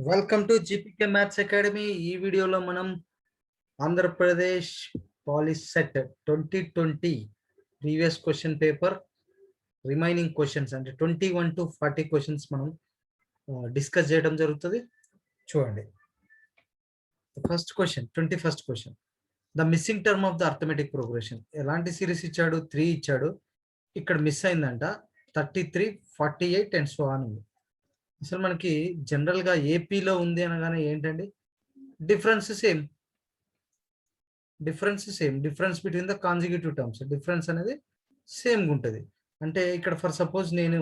Welcome to GPK maths academy. ఈ వీడియోలో మనం Andhra Pradesh POLYCET 2020 previous question paper remaining questions అంటే 21 to 40 క్వశ్చన్స్ మనం డిస్కస్ చేయడం జరుగుతుంది. చూడండి, first question 21st question, the missing term of the arithmetic progression. ఎలాంటి సిరీస్ ఇచ్చాడు? 3 ఇచ్చాడు. ఇక్కడ మిస్ అయిందంట 33, 48 అండ్ సో ఆన్ ఉంది. అసలు మనకి జనరల్ గా ఏపీలో ఉంది అనగానే ఏంటండి? Difference same difference between the consecutive terms, difference అనేది సేమ్ ఉంటుంది. అంటే ఇక్కడ ఫర్ సపోజ్ నేను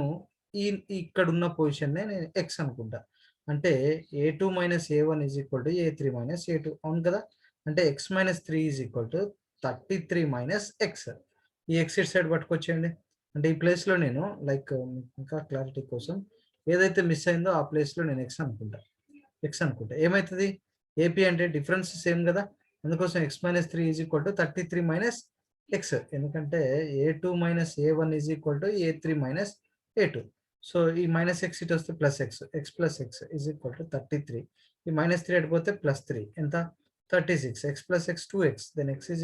ఇక్కడ ఉన్న పొజిషన్ నేను ఎక్స్ అనుకుంటా, అంటే a2 - a1 = a3 - a2 అవును కదా. అంటే x - 3 = 33 - x. ఈ ఎక్స్ ఇట్ సైడ్ పట్టుకొచ్చేయండి. అంటే ఈ ప్లేస్ లో నేను ఇంకా క్లారిటీ కోసం ఏదైతే మిస్ అయిందో ఆ ప్లేస్ లో నేను ఎక్స్ అనుకుంటా. ఏమవుతుంది? ఏపీ అంటే డిఫరెన్స్ సేమ్ కదా, అందుకోసం x - 3 = 33 - x. ఎందుకంటే a2 - a1 = a3 - a2. So ఈ -x ఇటు వస్తే +x, x + x = 33. ఈ -3 అడిపోతే +3 ఎంత? 36. x + x 2x, then x =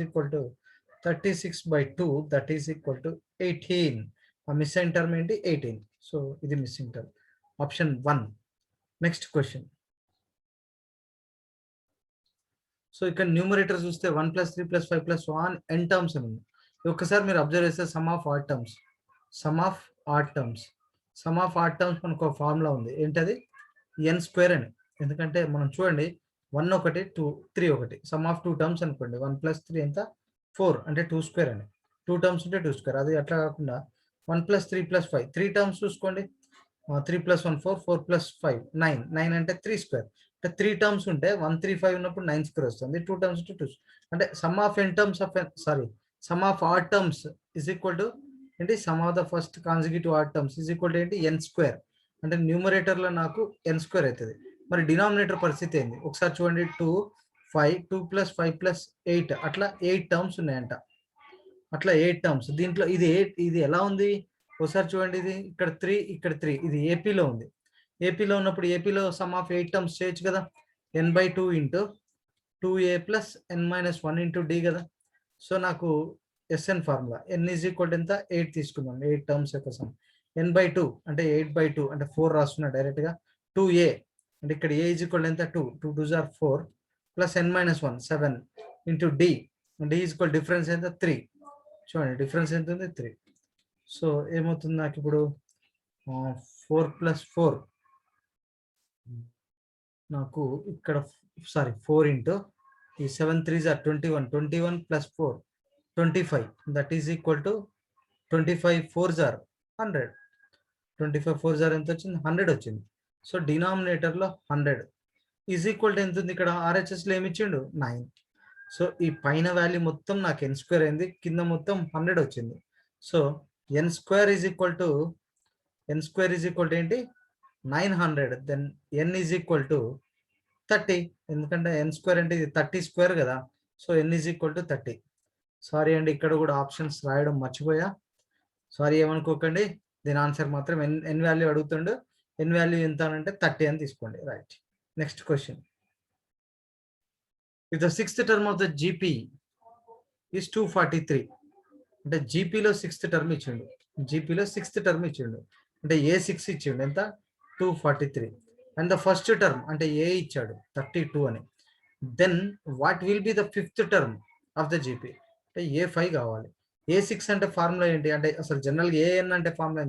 36/2, that is equal to 18. ఆ మిస్సింగ్ టర్మ్ ఏంటి? 18. సో ఇది missing term, option 1. Next question. So ఇక్కడ న్యూమరేటర్ చూస్తే 1 + 3 + 5 + 1 n టర్మ్స్ అని ఉంది. ఒక్కసారి మీరు అబ్జర్వ్ చేస్తే సమ్ ఆఫ్ ఆడ్ టర్మ్స్ మనకు ఒక ఫార్ములా ఉంది. ఏంటది? n² అని. ఎందుకంటే మనం చూడండి 1 ఒకటి 2 3 ఒకటి సమ్ ఆఫ్ 2 టర్మ్స్ అనుకోండి. 1 + 3 ఎంత? 4, అంటే 2² అని. 2 టర్మ్స్ ఉంటే 2². అది అట్లా కాకుండా 1 + 3 + 5 3 టర్మ్స్ చూసుకోండి. 3 + 1 4, 4 + 5 9 అంటే 3². అంటే 3 టర్మ్స్ ఉంటే 1 3 5 ఉన్నప్పుడు 9² వస్తుంది. 2 టర్మ్స్ ఉంటే 2. అంటే sum of odd terms is equal to ఏంటి? Sum of the first consecutive odd terms is equal to ఏంటి? n². అంటే న్యూమరేటర్ లో నాకు n² అవుతుంది. మరి డినామినేటర్ పరిస్థితి ఏంది? ఒకసారి చూడండి. 2 5 2 + 5 + 8 అట్లా 8 టర్మ్స్ ఉన్నాయంట. అట్లా 8 టర్మ్స్. దీంట్లో ఇది ఎలా ఉంది? ఒకసారి చూడండి. ఇది ఇక్కడ 3, ఇక్కడ 3. ఇది ఏపీలో ఉంది. ఏపీలో ఉన్నప్పుడు ఏపీలో సమ్ ఆఫ్ 8 టర్మ్స్ చేయొచ్చు కదా. n/2 × 2a + n - 1 × d కదా. సో నాకు ఎస్ఎన్ ఫార్ములా n = ఎంత? 8 తీసుకుందాం. 8 టర్మ్స్ యొక్క సమ్. n/2 అంటే 8/2 అంటే 4 రాస్తున్నా డైరెక్ట్ గా. 2a అంటే ఇక్కడ a = ఎంత? 2 2 2s are 4 + n - 1 7 × d. d = difference ఎంత? 3. చూడండి డిఫరెన్స్ ఎంత ఉంది? 3. సో ఏమవుతుంది నాకు ఇప్పుడు? 4 + 4 నాకు ఇక్కడ 4 × ఈ 7 3s are 21 21 + 4 25, that is equal to 25 4s are 100. 25 4s are ఎంత వచ్చింది? 100 వచ్చింది. సో డినామినేటర్ లో 100 ఈజ్ ఈక్వల్ టు ఎంత ఉంది? ఇక్కడ RHS లో ఏమి ఇచ్చిండు? 9. సో ఈ పైన వాల్యూ మొత్తం నాకు n² అయింది, కింద మొత్తం 100 వచ్చింది. సో n² ఏంటి? 900. Then n = 30. ఎందుకంటే n² అంటే ఇది 30² కదా. So n = 30. సారీ అండి, ఇక్కడ కూడా ఆప్షన్స్ రాయడం మర్చిపోయా. సారీ ఏమనుకోకండి. దీని ఆన్సర్ మాత్రం n వాల్యూ అడుగుతుండు. n వాల్యూ ఎంత అంటే 30 అని తీసుకోండి. Right. Next question. If the 6th term of the GP is 243. అంటే జీపీలో 6th టర్మ్ ఇచ్చిండు. అంటే A6 ఇచ్చిండు. ఎంత? 243. అండ్ ద ఫస్ట్ టర్మ్ అంటే ఏ ఇచ్చాడు 32 అని. Then what will be the 5th term of the GP? అంటే A5 కావాలి. A6 అంటే ఫార్ములా ఏంటి? అంటే అసలు జనరల్ AN అంటే formula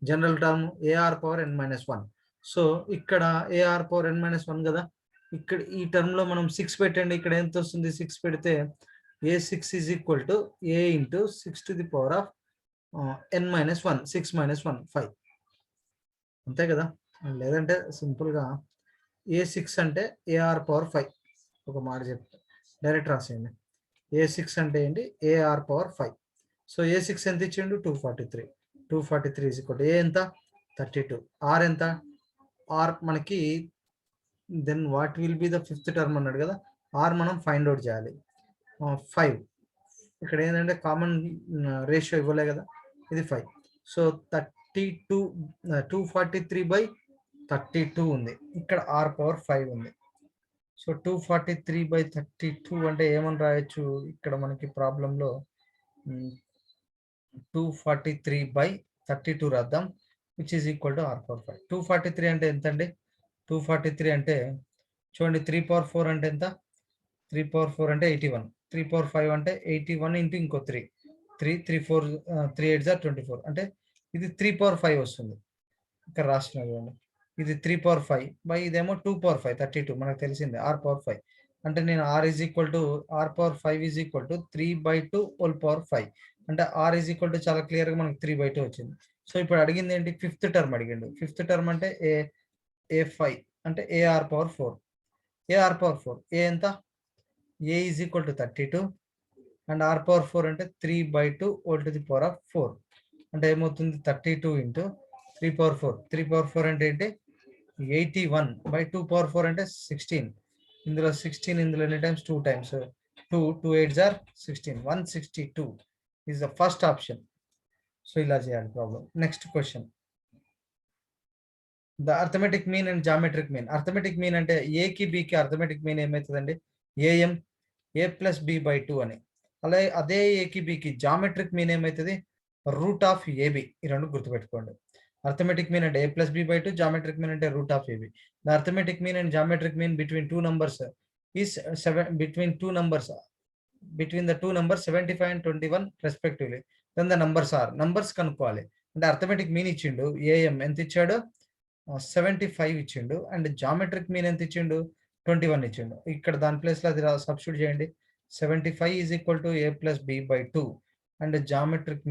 general term AR⁻n-1. So ఇక్కడ AR⁻n-1 కదా. ఇక్కడ ఈ టర్మ్ లో మనం 6 పెట్టండి. ఇక్కడ ఎంత వస్తుంది? 6 పెడితే A6 = A × 6⁻n-1 6 - 1 5. అంతే కదా. లేదంటే సింపుల్ గా A6 అంటే AR⁻5. ఒక మాట చెప్తా, డైరెక్ట్ రాసేయండి. A6 అంటే ఏంటి? AR⁻5. సో A6 ఎంత ఇచ్చిండు? 243. 243 = A ఎంత? 32. R ఎంత? R మనకి then what will be the 5th term అన్నాడు కదా. R మనం ఫైండ్ అవుట్ చేయాలి. 5 ఇక్కడ ఏంటంటే కామన్ రేషియో ఇవ్వలే కదా, ఇది 5. సో 243/5 32 ఉంది, ఇక్కడ r పవర్ 5 ఉంది. సో 243/32 అంటే ఏమని రాయొచ్చు ఇక్కడ మనకి ప్రాబ్లంలో 243/32 రాద్దాం, which is equal to r power 5. 243 అంటే ఎంత అండి? 243 అంటే చూడండి 3 పవర్ 4 అంటే ఎంత? 3 పవర్ 4 అంటే 81, 3 పవర్ 5 అంటే 81 ఇంటూ ఇంకో 3, 3 4 3 8 24 అంటే ఇది 3 పవర్ 5 వస్తుంది. ఇక్కడ రాసిన చూడండి, ఇది 3 పవర్ 5 బై ఇదేమో 2 పవర్ 5 32 మనకు తెలిసింది r పవర్ 5 అంటే నేను r is equal to r power 5 is equal to 3/2 whole power 5 అంటే r ఈజ్ ఈక్వల్ టు చాలా క్లియర్ గా మనకు 3/2 వచ్చింది. సో ఇప్పుడు అడిగింది ఏంటి? ఫిఫ్త్ టర్మ్ అడిగిండు. ఫిఫ్త్ టర్మ్ అంటే a5 అంటే ar power 4, ar power 4 a ఎంత? a is equal to 32 and r power 4 అంటే 3/2 whole to the power of 4 అంటే ఏమవుతుంది? 32 ఇంటూ 3 పవర్ 4, 3 పవర్ 4 అంటే ఏంటి? 81/2 పవర్ 4 అంటే 16, ఇందులో 16 ఇందులో ఎన్ని times? 2 times, 2 8 are 16, 162 is the first option. So ఇలా చేయాలి problem. Next question, the arithmetic mean and geometric mean. Arithmetic mean అంటే ఏ కి బి కి అర్థమెటిక్ మీన్ ఏమవుతుందండి? ఏఎం a+b/2 అని. అలాగే అదే ఏ కి బి కి జామెట్రిక్ మీన్ ఏమవుతుంది? Root of AB. ఈ రెండు గుర్తుపెట్టుకోండి. అర్థమెటిక్ మీన్ అంటే a+b/2, జామెట్రిక్ మీన్ అంటే root of AB. The arithmetic mean and geometric mean between two numbers is between the two numbers 75 and 21 respectively. Then the numbers are numbers కనుక్కోవాలి. అంటే arithmetic mean ఇచ్చిండు, AM ఎంత ఇచ్చాడు? 75 ఇచ్చిండు, and geometric mean ఎంత ఇచ్చిండు? 21 ఇచ్చిండు. ఇక్కడ దాని ప్లేస్ లో అది సబ్స్టిట్యూట్ చేయండి. 75 is equal to a+b/2 and geometric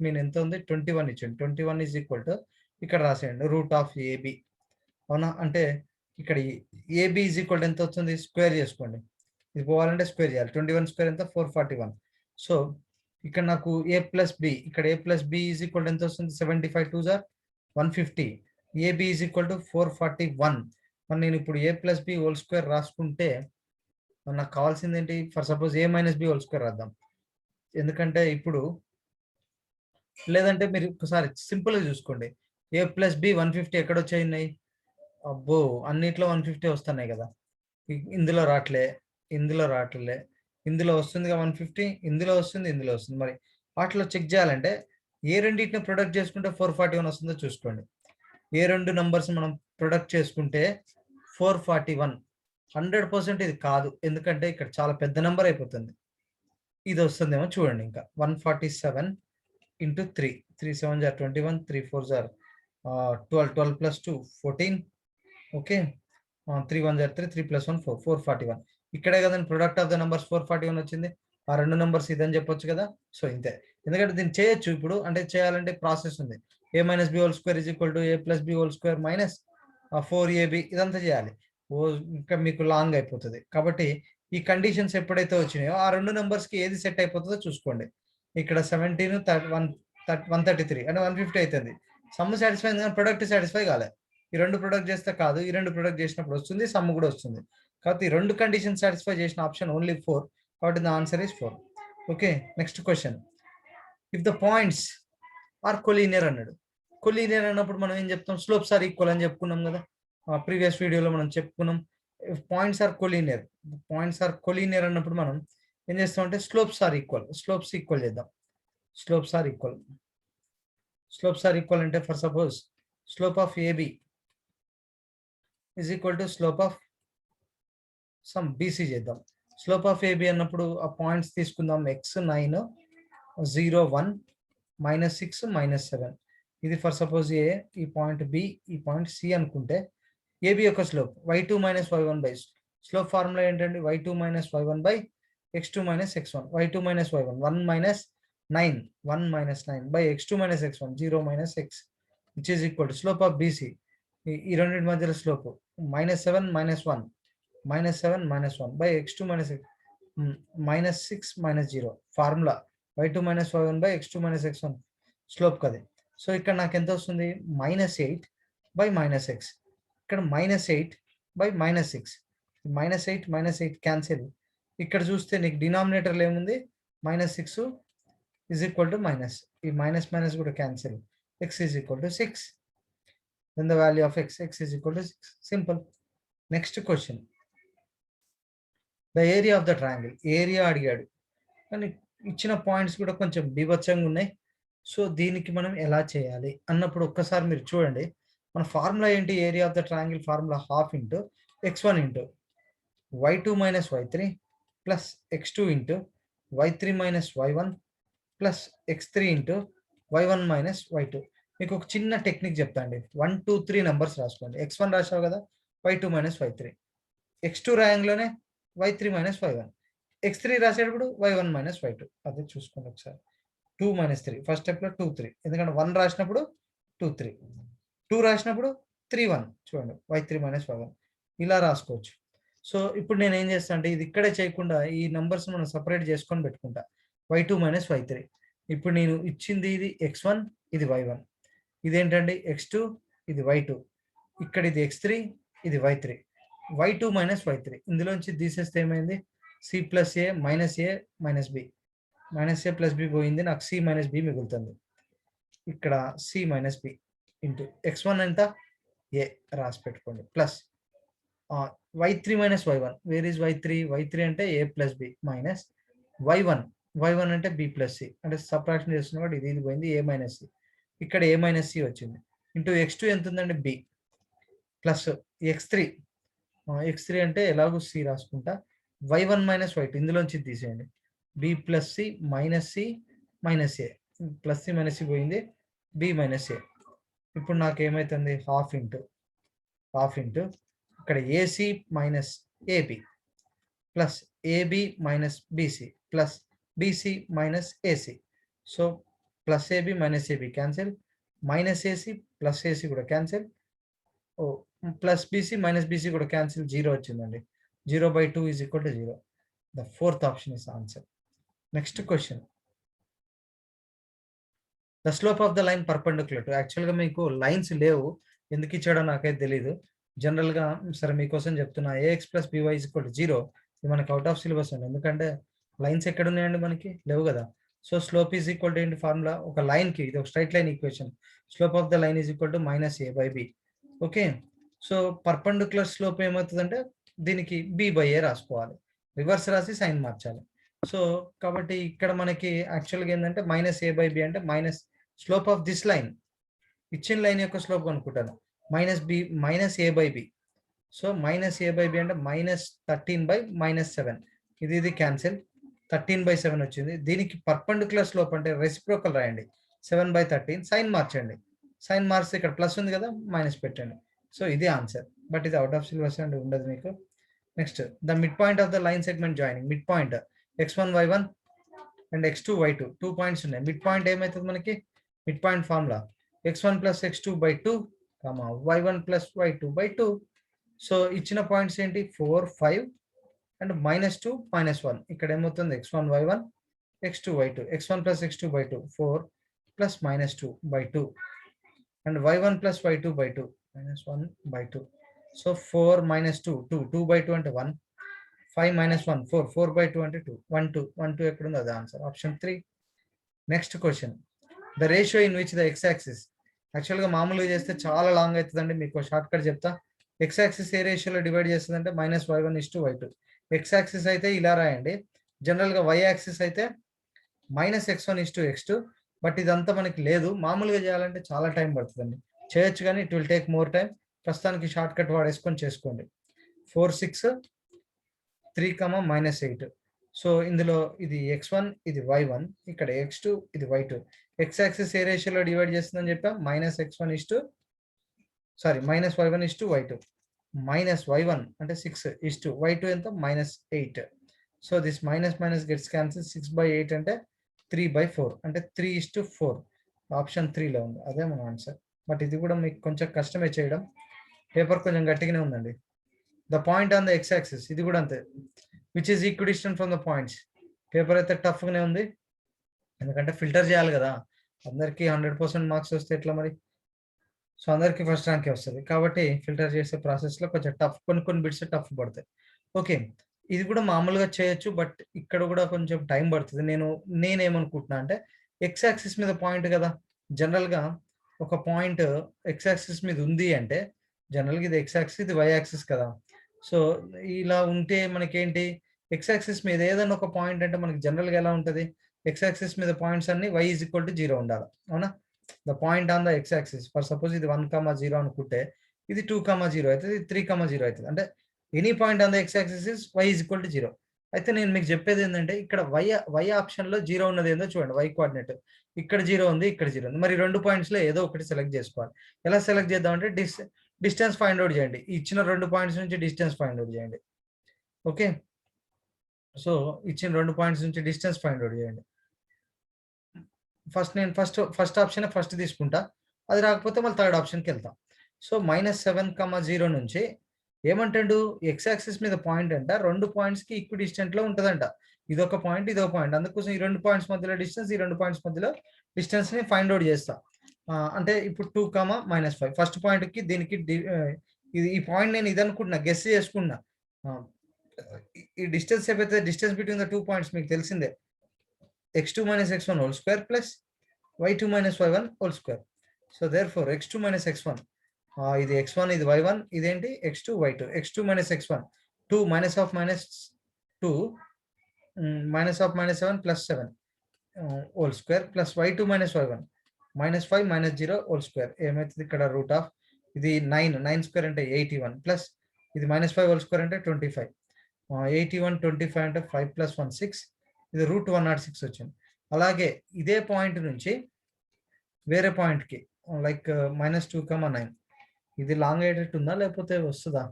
mean ఎంత ఉంది? 21 ఇచ్చిండు. 21 ఈజ్ ఈక్వల్ టు ఇక్కడ రాసేయండి రూట్ ఆఫ్ ఏబి. అవునా? అంటే ఇక్కడ ఏబి ఈజ్ ఈక్వల్ టు ఎంత వస్తుంది? స్క్వేర్ చేసుకోండి. ఇది పోవాలంటే స్క్వేర్ చేయాలి. 21 స్క్వేర్ ఎంత? 441. సో ఇక్కడ నాకు a+b, ఇక్కడ a+b ఈజ్ ఈక్వల్ టు ఎంత వస్తుంది? 75 2 are 150. ab is equal to 441. మరి నేను ఇప్పుడు a+b హోల్ స్క్వేర్ రాసుకుంటే నాకు కావాల్సింది ఏంటి? For suppose a-b whole square రాద్దాం. ఎందుకంటే ఇప్పుడు లేదంటే మీరు ఒకసారి సింపుల్ గా చూసుకోండి. a+b 150 ఎక్కడ వచ్చాయి? అబ్బో, అన్నిట్లో 150 వస్తున్నాయి కదా. ఇందులో రావట్లే, ఇందులో వస్తుంది 150, ఇందులో వస్తుంది, ఇందులో వస్తుంది. మరి వాటిలో చెక్ చేయాలంటే ఏ రెండింటిని ప్రొడక్ట్ చేసుకుంటే 441 వస్తుందో చూసుకోండి. ఏ రెండు నంబర్స్ మనం ప్రొడక్ట్ చేసుకుంటే 441 100% ఇది కాదు, ఎందుకంటే ఇక్కడ చాలా పెద్ద నెంబర్ అయిపోతుంది. ఇది వస్తుందేమో చూడండి. ఇంకా 147 into 3, 3 7 are 21, 3 4 are 12, 12 + 2 14. Okay, 3 1 are 3, 3 + 1 4, 441. ఇక్కడే కదండి ప్రొడక్ట్ ఆఫ్ ద నంబర్స్ 441 వచ్చింది. ఆ రెండు నంబర్స్ ఇదని చెప్పొచ్చు కదా. సో ఇంతే, ఎందుకంటే దీన్ని చేయొచ్చు ఇప్పుడు. అంటే చేయాలంటే ప్రాసెస్ ఉంది. a-b whole square is equal to a+b whole square minus 4ab ఇదంతా చేయాలి. ఇంకా మీకు లాంగ్ అయిపోతుంది. కాబట్టి ఈ కండిషన్స్ ఎప్పుడైతే వచ్చినాయో ఆ రెండు నెంబర్స్ కి ఏది సెట్ అయిపోతుందో చూసుకోండి. ఇక్కడ 17 133 అంటే 150 అవుతుంది. సమ్ సాటిస్ఫై అయింది కానీ ప్రొడక్ట్ సాటిస్ఫై కాలే. ఈ రెండు ప్రొడక్ట్ చేస్తే కాదు, ఈ రెండు ప్రొడక్ట్ చేసినప్పుడు వస్తుంది, సమ్ కూడా వస్తుంది. కాబట్టి ఈ రెండు కండిషన్ సాటిస్ఫై చేసిన ఆప్షన్ ఓన్లీ 4. కాబట్టి the answer is 4. Okay, next question, if the points are collinear అన్నాడు. కొలీనియర్ అన్నప్పుడు మనం ఏం చెప్తాం? స్లోప్స్ ఆర్ ఈక్వల్ అని చెప్పుకున్నాం కదా, ప్రీవియస్ వీడియోలో మనం చెప్పుకున్నాం. పాయింట్స్ ఆర్ కొలీనియర్ అన్నప్పుడు మనం ఏం చేస్తాం అంటే స్లోప్స్ ఆర్ ఈక్వల్ చేద్దాం. స్లోప్స్ ఆర్ ఈక్వల్ అంటే for suppose slope of AB is equal to slope of some BC చేద్దాం. స్లోప్ ఆఫ్ ఏబి అన్నప్పుడు ఆ పాయింట్స్ తీసుకుందాం. x9 0 1 -6 -7. ఇది ఫర్ సపోజ్ ఏ, ఈ పాయింట్ బి, ఈ పాయింట్ సి అనుకుంటే ఏబి యొక్క slope y2 - y1 by slope formula ఏంటండి? y2 - y1 by x2 - x1. y2 - y1 1 - 9 by x2 - x1 0 - x, which is equal to slope of BC. ఈ రెండింటి మధ్యలో slope -7 - 1 by x2 - -6 -0. Formula y2 - y1 by x2 - x1 slope కది. So ఇక్కడ నాకు ఎంత వస్తుంది? -8 by -x. ఇక్కడ -8 by -6, -8 cancel. ఇక్కడ చూస్తే నీకు డినామినేటర్లో ఏముంది? -6 ఈజ్ ఈక్వల్ టు మైనస్, ఈ మైనస్ కూడా cancel, x is equal to 6. then the value of x is equal to 6. Simple. Next question. The area of the triangle. Area అడిగాడు కానీ ఇచ్చిన పాయింట్స్ కూడా కొంచెం బీభత్సంగా ఉన్నాయి. సో దీనికి మనం ఎలా చేయాలి అన్నప్పుడు ఒక్కసారి మీరు చూడండి. మన ఫార్ములా ఏంటి? Area of the triangle formula half into x1 into y2 minus y3 plus x2 into y3 minus y1 plus x3 into y1 minus y2. మీకు ఒక చిన్న టెక్నిక్ చెప్తా అండి. 1 2 3 నెంబర్స్ రాసుకోండి. x1 రాసావు కదా, y2 minus y3, x2 రాయంలోనే y3 minus y1, x3 రాసేటప్పుడు y1 minus y2. అదే చూసుకోండి ఒకసారి. 2 మైనస్ 3 ఫస్ట్ స్టెప్లో 2 3, ఎందుకంటే 1 రాసినప్పుడు 2 3, 2 రాసినప్పుడు 3 1. చూడండి y3 మైనస్ y1 ఇలా రాసుకోవచ్చు. సో ఇప్పుడు నేను ఏం చేస్తాను అంటే ఇది ఇక్కడే చేయకుండా ఈ నంబర్స్ మనం సపరేట్ చేసుకొని పెట్టుకుంటా. y2 minus y3. ఇప్పుడు నేను ఇచ్చింది ఇది x1, ఇది y1, ఇదేంటండి x2, ఇది y2, ఇక్కడ ఇది x3, ఇది y3. y2 మైనస్ y3 ఇందులోంచి తీసేస్తే ఏమైంది? c plus A minus B, minus A plus B పోయింది, నాకు c మైనస్ బి మిగులుతుంది. ఇక్కడ c minus B into x1 ఎంత ఏ రాసి పెట్టుకోండి, plus y3 minus y1. Where is y3 అంటే a plus B minus y1 అంటే b ప్లస్ సి, అంటే సబ్ట్రాక్షన్ చేస్తున్నప్పుడు ఇది పోయింది, a మైనస్ సి, ఇక్కడ a మైనస్ సి వచ్చింది, ఇంటూ x2 ఎంత ఉందండి b, ప్లస్ x3 అంటే ఎలాగో సి రాసుకుంటా, y1 మైనస్ y2 ఇందులోంచి తీసేయండి, b plus C minus A, plus C minus C పోయింది, b మైనస్ ఏ. ఇప్పుడు నాకు ఏమవుతుంది? హాఫ్ ఇంటూ ఇక్కడ AC minus AB plus AB minus BC plus BC minus AC. So plus AB minus AB cancel, minus AC plus AC కూడా cancel, plus BC minus BC కూడా cancel, 0 వచ్చిందండి. 0/2 is equal to 0. The fourth option is answer. Next question. The slope of the line perpendicular to. యాక్చువల్గా మీకు lines లేవు, ఎందుకు ఇచ్చాడో నాకైతే తెలీదు. జనరల్గా సరే మీకోసం చెప్తున్నా, ax plus by is equal to 0. ఇది మనకి అవుట్ ఆఫ్ సిలబస్ ఉంది, ఎందుకంటే లైన్స్ ఎక్కడ ఉన్నాయండి? మనకి లేవు కదా. So slope is equal to ఏంటి ఫార్ములా? ఒక లైన్కి ఇది ఒక straight line equation, slope of the line is equal to minus A by B. Okay, so perpendicular slope ఏమవుతుందంటే దీనికి బి బై ఏ రాసుకోవాలి, రివర్స్ రాసి సైన్ మార్చాలి. సో కాబట్టి ఇక్కడ మనకి యాక్చువల్గా ఏంటంటే మైనస్ ఏ బై బి అంటే minus slope of this line, ఇచ్చిన లైన్ యొక్క స్లోప్ అనుకుంటాను, minus A by B. So minus A by B అంటే మైనస్ 13/-7, ఇది క్యాన్సిల్, 13/7 వచ్చింది. దీనికి పర్పెండిక్యులర్ స్లోప్ అంటే రెసిప్రోకల్ రాయండి, 7/13, సైన్ మార్చండి, సైన్ మార్చి ఇక్కడ ప్లస్ ఉంది కదా, మైనస్ పెట్టండి. సో ఇది ఆన్సర్, బట్ ఇది అవుట్ ఆఫ్ సిలబస్ అండి, ఉండదు మీకు. Next, the mid point of the line segment joining. Mid point x1 y1 and x2 y2, 2 points ఉన్నాయి. మిడ్ పాయింట్ ఏమవుతుంది మనకి? Mid point formula x1 plus x2/2 y1 plus y2/2. So ఇచ్చిన points ఏంటి? 4 5 and -2 -1. ఇక్కడ ఏమవుతుంది? x1 y1 x2 y2, x1 plus x2/2 4 plus -2/2 and y1 plus y2/2 -1/2. So 4 -2 2/2 అంటే 1, 5 -1 4 4/2 అంటే 2 1 2 ఎక్కడ ఉంది? అదే answer, option 3. Next question. The ratio in which the X axis. యాక్చువల్గా మామూలుగా చేస్తే చాలా లాంగ్ అవుతుందండి, మీకు షార్ట్ కట్ చెప్తా. ఎక్స్ యాక్సిస్ ఏ రేషియోలో డివైడ్ చేస్తుందంటే -y1:y2. ఎక్స్ యాక్సిస్ అయితే ఇలా రాయండి, జనరల్గా y యాక్సిస్ అయితే -x1:x2. బట్ ఇదంతా మనకి లేదు, మామూలుగా చేయాలంటే చాలా టైం పడుతుందండి. చేయొచ్చు కానీ it will take more time. ప్రస్తుతానికి షార్ట్ కట్ వాడేసుకొని చేసుకోండి. 4 6 3, -8. సో ఇందులో ఇది x1, ఇది y1, ఇక్కడ x2, ఇది y2. ఎక్స్ యాక్సిస్ ఏ రేషియోలో డివైడ్ చేస్తుందని చెప్పాం? -y1:y2. -y1 అంటే 6 y2 ఎంత? -8. So this minus gets cancel, 6/8 అంటే 3/4 అంటే 3:4. ఆప్షన్ 3లో ఉంది, అదే మన ఆన్సర్. బట్ ఇది కూడా మీకు కొంచెం కష్టమే చేయడం, పేపర్ కొంచెం గట్టిగానే ఉందండి. The point on the X axis, ఇది కూడా అంతే, which is equidistant from the points. Paper అయితే టఫ్గానే ఉంది, ఎందుకంటే ఫిల్టర్ చేయాలి కదా, అందరికీ 100% మార్క్స్ వస్తే ఎట్లా మరి? సో అందరికీ ఫస్ట్ ర్యాంకే వస్తుంది, కాబట్టి ఫిల్టర్ చేసే ప్రాసెస్లో కొంచెం టఫ్, కొన్ని బిట్స్ టఫ్ పడతాయి. ఓకే, ఇది కూడా మామూలుగా చేయొచ్చు, బట్ ఇక్కడ కూడా కొంచెం టైం పడుతుంది. నేనేమనుకుంటున్నా అంటే ఎక్స్ యాక్సిస్ మీద పాయింట్ కదా, జనరల్గా ఒక పాయింట్ ఎక్స్ యాక్సిస్ మీద ఉంది అంటే జనరల్గా ఇది ఎక్స్ యాక్సిస్, ఇది వై యాక్సిస్ కదా. సో ఇలా ఉంటే మనకేంటి, ఎక్స్ యాక్సిస్ మీద ఏదైనా ఒక పాయింట్ అంటే మనకి జనరల్గా ఎలా ఉంటుంది, ఎక్స్ యాక్సిస్ మీద పాయింట్స్ అన్ని y ఈజ్ ఈక్వల్ టు 0 ఉండాలి, అవునా. The point on the X axis, for suppose ఇది 1,0 అనుకుంటే ఇది 2,0 అవుతుంది, ఇది 3,0 అవుతుంది. అంటే any point on the X axis is y is equal to 0. అయితే నేను మీకు చెప్పేది ఏంటంటే ఇక్కడ వై ఆప్షన్ లో 0 ఉన్నది ఏందో చూడండి, y కోఆర్డినేట్ ఇక్కడ 0 ఉంది, ఇక్కడ 0 ఉంది. మరి 2 పాయింట్స్ లో ఏదో ఒకటి సెలెక్ట్ చేసుకోవాలి. ఎలా సెలెక్ట్ చేద్దాం అంటే డిస్టెన్స్ ఫైండ్ అవుట్ చేయండి, ఇచ్చిన 2 పాయింట్స్ నుంచి డిస్టెన్స్ ఫైండ్ అవుట్ చేయండి. ఓకే, సో ఇచ్చిన 2 పాయింట్స్ నుంచి డిస్టెన్స్ ఫైండ్ అవుట్ చేయండి. నేను ఫస్ట్ ఆప్షన్ ఫస్ట్ తీసుకుంటా, అది రాకపోతే మళ్ళీ థర్డ్ ఆప్షన్కి వెళ్తాం. సో -7,0 నుంచి ఏమంటాడు, ఎక్స్ యాక్సిస్ మీద పాయింట్ అంట 2 పాయింట్స్ కి ఈక్వి డిస్టెంట్ లో ఉంటదంట. ఇదొక పాయింట్, ఇదొక పాయింట్, అందుకోసం ఈ 2 పాయింట్స్ మధ్యలో డిస్టెన్స్, ఈ 2 పాయింట్స్ మధ్యలో డిస్టెన్స్ ని ఫైండ్ అవుట్ చేస్తా. అంటే ఇప్పుడు 2,-5 ఫస్ట్ పాయింట్ కి దీనికి ఈ పాయింట్ నేను ఇది అనుకుంటున్నా, గెస్ చేసుకున్నా. ఈ డిస్టెన్స్ ఏవైతే డిస్టెన్స్ బిట్వీన్ ద 2 పాయింట్స్ మీకు తెలిసిందే, x2 - x1 whole square plus y2 - y1 whole square. So therefore x2 - x1, ఇది x1, ఇది y1, ఇదేంటి x2 y2. x2 - x1 2 - of -2 -7 + 7 whole square plus y2 - y1 -5 - 0 whole square. ఏమైతుంది ఇక్కడ root of ఇది 9 square అంటే 81 plus ఇది -5 whole square అంటే 25. 81 25 అంటే 5 + 1 6, ఇది √106 వచ్చింది. అలాగే ఇదే పాయింట్ నుంచి వేరే పాయింట్కి లైక్ -2,9 ఇది లాంగ్ అయ్యేటట్టు ఉందా లేకపోతే వస్తుందా?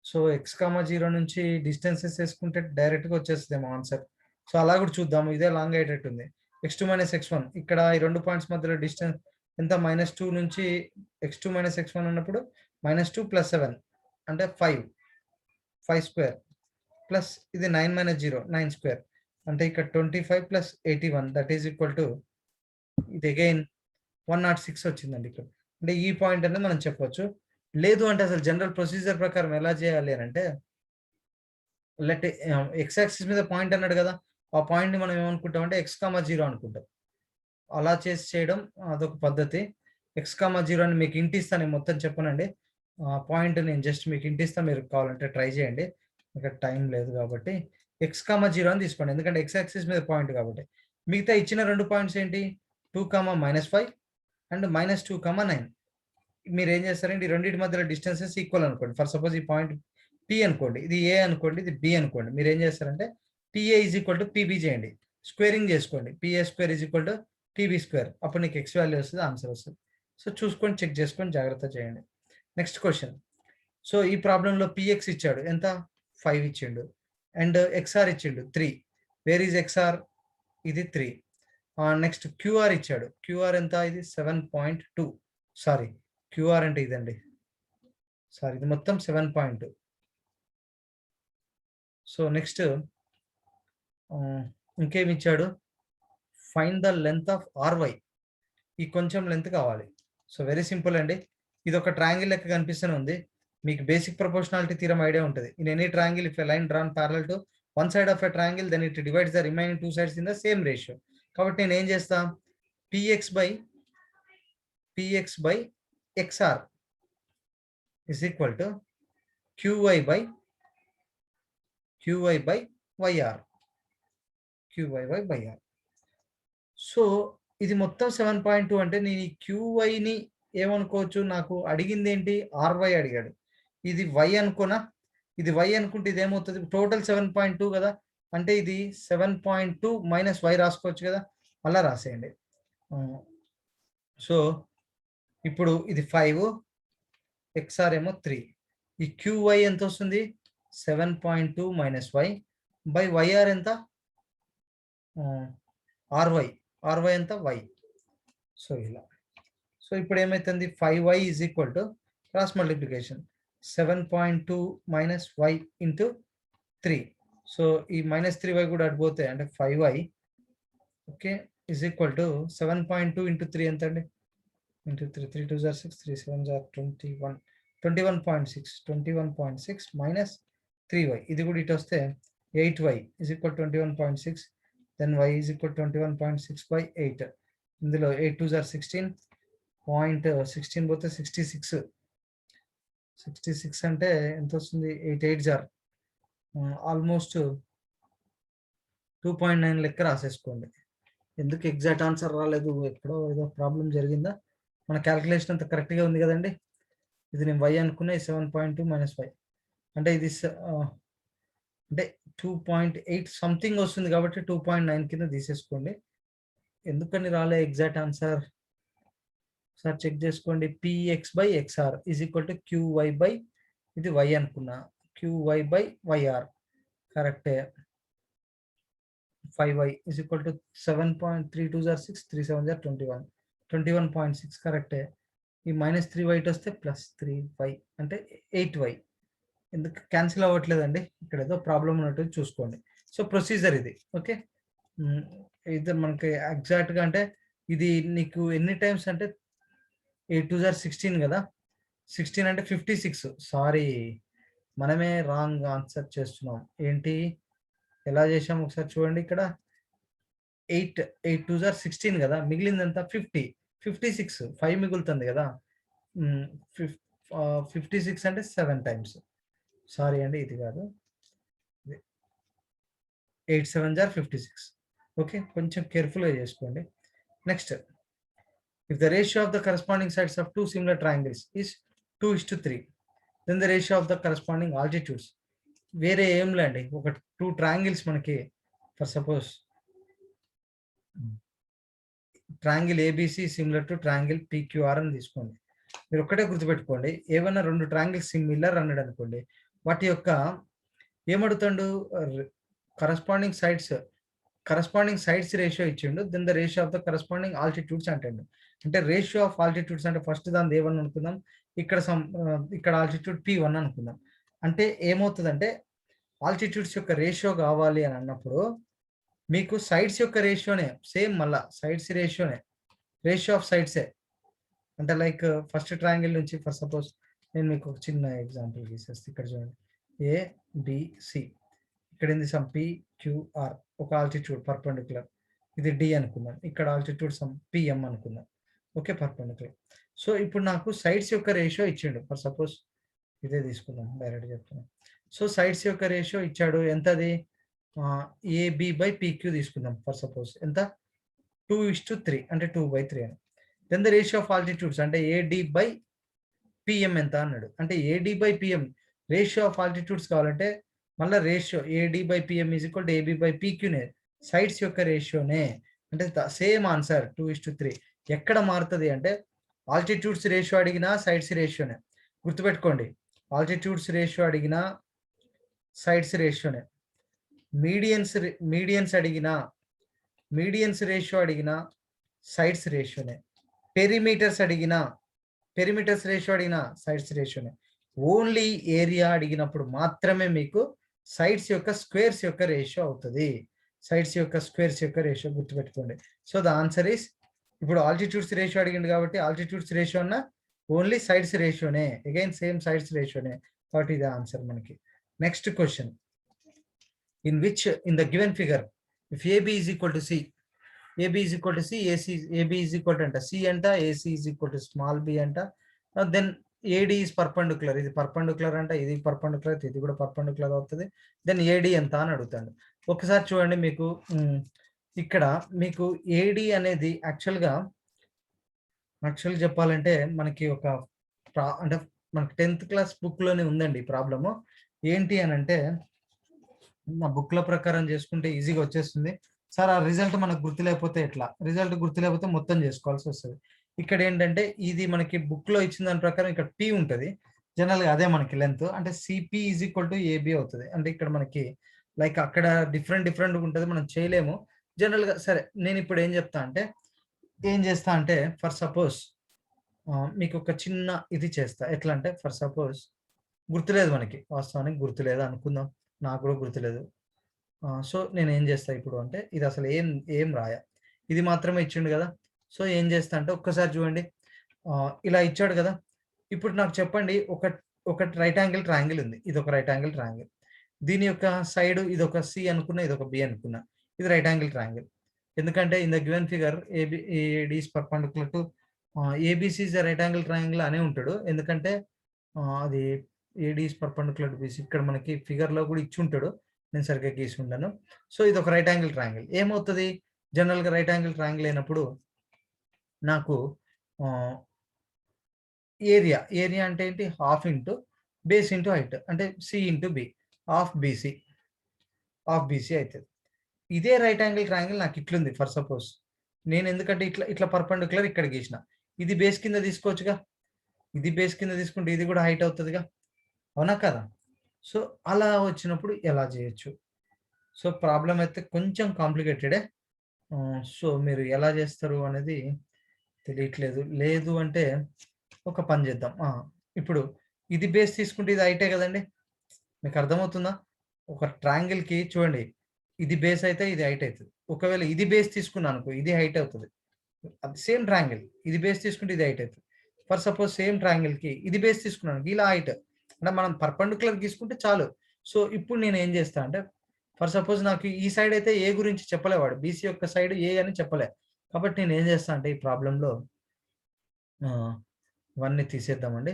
సో x,0 నుంచి డిస్టెన్సెస్ వేసుకుంటే డైరెక్ట్గా వచ్చేస్తుందేమో ఆన్సర్. సో అలా కూడా చూద్దాము, ఇదే లాంగ్ అయ్యేటట్టు ఉంది. x2 - x1 ఇక్కడ ఈ 2 పాయింట్స్ మధ్యలో డిస్టెన్స్ ఎంత, -2 నుంచి x2 - x1 అన్నప్పుడు -2 + 7 అంటే 5 స్క్వేర్ ప్లస్ ఇది 9 - 0 9 స్క్వేర్ అంటే ఇక్కడ 25 + 81 దట్ ఈజ్ ఈక్వల్ టు ఇది అగైన్ 106 వచ్చిందండి ఇక్కడ. అంటే ఈ పాయింట్ అనేది మనం చెప్పొచ్చు. లేదు అంటే అసలు జనరల్ ప్రొసీజర్ ప్రకారం ఎలా చేయాలి అని అంటే, లెట్ ఎక్స్ యాక్సిస్ మీద పాయింట్ అన్నాడు కదా, ఆ పాయింట్ ని మనం ఏమనుకుంటాం అంటే x,0 అనుకుంటాం. అలా చేయడం అదొక పద్ధతి. x,0 అని మీకు ఇంటిస్తాను, నేను మొత్తం చెప్పనండి. పాయింట్ నేను జస్ట్ మీకు ఇంటిస్తాను, మీరు కావాలంటే ట్రై చేయండి, ఇక్కడ టైం లేదు కాబట్టి. x,0 అని తీసుకోండి, ఎందుకంటే ఎక్స్ యాక్సిస్ మీద పాయింట్ కాబట్టి. మిగతా ఇచ్చిన 2 పాయింట్స్ ఏంటి, 2,-5 అండ్ -2,9. మీరు ఏం చేస్తారంటే ఈ రెండింటి మధ్యలో డిస్టెన్సెస్ ఈక్వల్ అనుకోండి. ఫర్ సపోజ్ ఈ పాయింట్ పి అనుకోండి, ఇది ఏ అనుకోండి, ఇది బి అనుకోండి. మీరు ఏం చేస్తారంటే PA is equal to PB చేయండి, స్క్వేరింగ్ చేసుకోండి. PA is equal to PB. అప్పుడు నీకు ఎక్స్ వాల్యూ వస్తుంది, ఆన్సర్ వస్తుంది. సో చూసుకొని చెక్ చేసుకొని జాగ్రత్త చేయండి. Next question. సో ఈ ప్రాబ్లంలో పిఎక్స్ ఇచ్చాడు, ఎంత 5 ఇచ్చిండు, అండ్ ఎక్స్ఆర్ ఇచ్చిండు 3. వేర్ ఈజ్ ఎక్స్ఆర్, ఇది 3. నెక్స్ట్ క్యూఆర్ ఇచ్చాడు, క్యూఆర్ ఎంత, ఇది 7.2. సారీ, క్యూఆర్ అంటే ఇదండి, సారీ ఇది మొత్తం 7.2. సో నెక్స్ట్ ఇంకేమి ఇచ్చాడు, find the length of RY. ఈ కొంచెం లెంత్ కావాలి. సో వెరీ సింపుల్ అండి, ఇది ఒక ట్రయాంగిల్ లెక్క కనిపిస్తూనే ఉంది. మీకు బేసిక్ ప్రపోర్షనాలిటీ థీరం ఐడియా ఉంటుంది. In any triangle if a line drawn parallel to one side of a triangle then it divides the remaining 2 sides in the same ratio. కాబట్టి నేను ఏం చేస్తా, PX by XR is equal to QY by YR. So ఇది మొత్తం 7.2 అంటే నేను ఈ QYని ఏమనుకోవచ్చు, నాకు అడిగింది ఏంటి, RY అడిగాడు. ఇది Y అనుకోనా, ఇది Y అనుకుంటే ఇది ఏమవుతుంది, టోటల్ 7.2 కదా, అంటే ఇది 7.2 - Y రాసుకోవచ్చు కదా, అలా రాసేయండి. సో ఇప్పుడు ఇది 5, XR ఏమో 3. ఈ QY ఎంత వస్తుంది, 7.2 - Y బై YR ఎంత, RY ఎంత, Y. సో ఇలా. సో ఇప్పుడు ఏమైతుంది, 5Y is equal to cross multiplication 7.2 - Y into 3. So ఈ -3Y కూడా అడిపోతే అంటే 5Y, okay, is equal to 7.2 into 3 ఎంత అండి, into 3 3 2s are 6 3 7s are 21.6 minus 3y ఇది కూడా ఇటు వస్తే 8y is equal to 21.6, then y is equal to 21.6 by 8. ఇందులో 8 2s are 16, 0.16 పోతే 66 అంటే ఎంత వస్తుంది? 88 జార్ ఆల్మోస్ట్ 2.9 లెక్క రాసేసుకోండి. ఎందుకు ఎగ్జాక్ట్ ఆన్సర్ రాలేదు? ఎక్కడో ఏదో ప్రాబ్లం జరిగిందా? మన క్యాల్కులేషన్ అంతా కరెక్ట్గా ఉంది కదండి. ఇది నేను y అనుకున్నా, 7.2 - y అంటే ఇది అంటే 2.8 సంథింగ్ వస్తుంది కాబట్టి 2.9 కింద తీసేసుకోండి. ఎందుకని రాలే ఎగ్జాక్ట్ ఆన్సర్? సార్ చెక్ చేసుకోండి. px/xr = qy/ ఇది y అనుకున్నా, qy/yr కరెక్టే. 5y = 7.32 = 6, 3 7 = 21, 21.6 కరెక్టే. ఈ -3y వస్తే +3y అంటే 8y. ఎందుకు క్యాన్సిల్ అవ్వట్లేదండి? ఇక్కడ ఏదో ప్రాబ్లం ఉన్నట్టు చూసుకోండి. సో ప్రొసీజర్ ఇది. ఓకే, ఇది మనకి ఎగ్జాక్ట్గా అంటే ఇది నీకు ఎన్ని టైమ్స్ అంటే 8 2 = 16 కదా. 16 అంటే 56. సారీ, మనమే రాంగ్ ఆన్సర్ చేస్తున్నాం. ఏంటి, ఎలా చేసాము ఒకసారి చూడండి. ఇక్కడ 8 2 = 16 కదా, మిగిలిందంతా 50, 56, 5 మిగులుతుంది కదా. 56 అంటే 7 టైమ్స్. సారీ అండి, ఇది కాదు. 8 7 = 56. ఓకే, కొంచెం కేర్ఫుల్గా చేసుకోండి. Next, if the ratio of the corresponding sides of two similar triangles is 2:3, then the ratio of the corresponding altitudes. వేరే ఏం లేండి, ఒక 2 ట్రయాంగిల్స్ మనకి, for suppose triangle ABC similar to triangle PQR అని తీసుకోండి. మీరు ఒక్కటే గుర్తుపెట్టుకోండి, ఏమైనా 2 ట్రయాంగిల్స్ సిమిలర్ అన్నాడు అనుకోండి, వాటి యొక్క ఏమడుతాడు, కరస్పాండింగ్ సైడ్స్ రేషియో ఇచ్చిండు. Then the ratio of the corresponding altitudes అంటాడు. అంటే రేషియో ఆఫ్ ఆల్టిట్యూడ్స్ అంటే ఫస్ట్ దాని ఏమని అనుకుందాం, ఇక్కడ ఆల్టిట్యూడ్ P1 అనుకుందాం. అంటే ఏమవుతుందంటే ఆల్టిట్యూడ్స్ యొక్క రేషియో కావాలి అని అన్నప్పుడు మీకు సైడ్స్ యొక్క రేషియోనే సేమ్, మళ్ళా సైడ్స్ రేషియో ఆఫ్ సైడ్సే. అంటే లైక్ ఫస్ట్ ట్రయాంగిల్ నుంచి ఫర్ సపోజ్ నేను మీకు ఒక చిన్న ఎగ్జాంపుల్ గీసేస్తే, ఇక్కడ చూడండి ఏబిసి, ఇక్కడ ఏంది సమ్ PQR, ఒక ఆల్టిట్యూడ్ పర్పెండిక్యులర్, ఇది D అనుకుందాం, ఇక్కడ ఆల్టిట్యూడ్ సమ్ PM అనుకుందాం. Okay, perpendicular. సో ఇప్పుడు నాకు సైడ్స్ యొక్క రేషియో ఇచ్చిండు. ఫర్ సపోజ్ ఇదే తీసుకుందాం, డైరెక్ట్ చెప్తున్నాం. సో సైడ్స్ యొక్క రేషియో ఇచ్చాడు, ఎంతది, AB/PQ తీసుకుందాం. ఫర్ సపోజ్ ఎంత, 2:3 అంటే 2/3 అని. Then the ratio of altitudes అంటే AD/PM ఎంత అన్నాడు. అంటే AD/PM రేషియో ఆఫ్ ఆల్టిట్యూడ్స్ కావాలంటే మళ్ళీ రేషియో AD/PM = AB/PQనే, సైడ్స్ యొక్క రేషియోనే. అంటే సేమ్ ఆన్సర్ 2:3. ఎక్కడ మారుతుంది అంటే ఆల్టిట్యూడ్స్ రేషియో అడిగినా సైడ్స్ రేషియోనే. గుర్తుపెట్టుకోండి, ఆల్టిట్యూడ్స్ రేషియో అడిగినా సైడ్స్ రేషియోనే. మీడియన్స్ అడిగినా మీడియన్స్ రేషియో అడిగినా సైడ్స్ రేషియోనే. పెరిమీటర్స్ రేషియో అడిగినా సైడ్స్ రేషియోనే. ఓన్లీ ఏరియా అడిగినప్పుడు మాత్రమే మీకు సైడ్స్ యొక్క స్క్వేర్స్ యొక్క రేషియో అవుతుంది. సైడ్స్ యొక్క స్క్వేర్స్ యొక్క రేషియో గుర్తుపెట్టుకోండి. సో ద ఆన్సర్ ఈస్, ఇప్పుడు ఆల్టిట్యూడ్స్ రేషియో అడిగింది కాబట్టి ఆల్టిట్యూడ్స్ రేషియో అన్న ఓన్లీ సైడ్స్ రేషియోనే, అగైన్ సేమ్ సైడ్స్ రేషియోనే, కాబట్టి ఇది ఆన్సర్ మనకి. Next question, in which in the given figure if AB is equal to C, AB is equal to C, AB is equal to C anta, AC is equal to small b anta, then AD is perpendicular, ఇది perpendicular అంటే ఇది perpendicular, ఇది కూడా perpendicular అవుతుంది. Then AD ఎంత అని అడుగుతాడు. ఒకసారి చూడండి, మీకు ఇక్కడ మీకు AD అనేది యాక్చువల్గా చెప్పాలంటే మనకి ఒక అంటే మనకి 10th క్లాస్ బుక్ లోనే ఉందండి ఈ ప్రాబ్లము. ఏంటి అని అంటే, నా బుక్ల ప్రకారం చేసుకుంటే ఈజీగా వచ్చేస్తుంది సార్. ఆ రిజల్ట్ మనకు గుర్తులేకపోతే ఎట్లా, రిజల్ట్ గుర్తులేకపోతే మొత్తం చేసుకోవాల్సి వస్తుంది. ఇక్కడ ఏంటంటే ఇది మనకి బుక్ లో ఇచ్చిన దాని ప్రకారం ఇక్కడ P ఉంటుంది జనరల్గా, అదే మనకి లెంత్. అంటే CP = AB అవుతుంది. అంటే ఇక్కడ మనకి లైక్ అక్కడ డిఫరెంట్ ఉంటుంది, మనం చేయలేము జనరల్గా. సరే, నేను ఇప్పుడు ఏం చేస్తా అంటే ఫర్ సపోజ్ మీకు ఒక చిన్న ఇది చేస్తా. ఎట్లా అంటే ఫర్ సపోజ్ గుర్తులేదు మనకి, వాస్తవానికి గుర్తులేదు అనుకుందాం, నాకు కూడా గుర్తులేదు. సో నేను ఏం చేస్తా ఇప్పుడు అంటే, ఇది అసలు ఏం రాయ, ఇది మాత్రమే ఇచ్చిండు కదా. సో ఏం చేస్తా అంటే ఒక్కసారి చూడండి, ఇలా ఇచ్చాడు కదా. ఇప్పుడు నాకు చెప్పండి, ఒక రైట్ యాంగిల్ ట్రయాంగిల్ ఉంది, ఇది ఒక రైట్ యాంగిల్ ట్రయాంగిల్. దీని యొక్క సైడ్ ఇది ఒక C అనుకున్నా, ఇది ఒక B అనుకున్నా, ఇది రైట్ యాంగిల్ ట్రయాంగిల్. ఎందుకంటే in the given figure AD is perpendicular to ABC is right angle triangle అనే ఉంటాడు. ఎందుకంటే అది AD is perpendicular to BC ఇక్కడ మనకి ఫిగర్లో కూడా ఇచ్చి ఉంటాడు. నేను సరిగ్గా గీసి ఉంటాను. సో ఇది ఒక రైట్ యాంగిల్ ట్రయాంగిల్. ఏమవుతుంది జనరల్గా రైట్ యాంగిల్ ట్రయాంగిల్ అయినప్పుడు నాకు ఏరియా అంటే ఏంటి half into base into height అంటే C into B half BC అవుతుంది. ఇదే రైట్ యాంగిల్ ట్రయాంగిల్ నాకు ఇట్లుంది ఫర్ సపోజ్. నేను ఎందుకంటే ఇట్లా పర్పెండిక్యులర్ ఇక్కడ గీసిన, ఇది బేస్ కింద తీసుకోవచ్చుగా, ఇది బేస్ కింద తీసుకుంటే ఇది కూడా హైట్ అవుతుందిగా, అవునా కదా? సో అలా వచ్చినప్పుడు ఎలా చేయొచ్చు? సో ప్రాబ్లం అయితే కొంచెం కాంప్లికేటెడే. సో మీరు ఎలా చేస్తారు అనేది తెలియట్లేదు. లేదు అంటే ఒక పని చేద్దాం. ఇప్పుడు ఇది బేస్ తీసుకుంటే ఇది హైటే కదండి, మీకు అర్థమవుతుందా? ఒక ట్రయాంగిల్కి చూడండి, ఇది బేస్ అయితే ఇది హైట్ అవుతుంది. ఒకవేళ ఇది బేస్ తీసుకున్నాను అనుకో ఇది హైట్ అవుతుంది. అది సేమ్ ట్రయాంగిల్, ఇది బేస్ తీసుకుంటే ఇది హైట్ అవుతుంది. ఫర్ సపోజ్ సేమ్ ట్రయాంగిల్కి ఇది బేస్ తీసుకున్నాను ఇలా హైట్, అంటే మనం పర్పెండిక్యులర్ తీసుకుంటే చాలు. సో ఇప్పుడు నేను ఏం చేస్తా అంటే ఫర్ సపోజ్ నాకు ఈ సైడ్ అయితే ఏ గురించి చెప్పలేవాడు, బీసీ యొక్క సైడ్ ఏ అని చెప్పలే. కాబట్టి నేను ఏం చేస్తా అంటే ఈ ప్రాబ్లంలో ఇవన్నీ తీసేద్దామండి.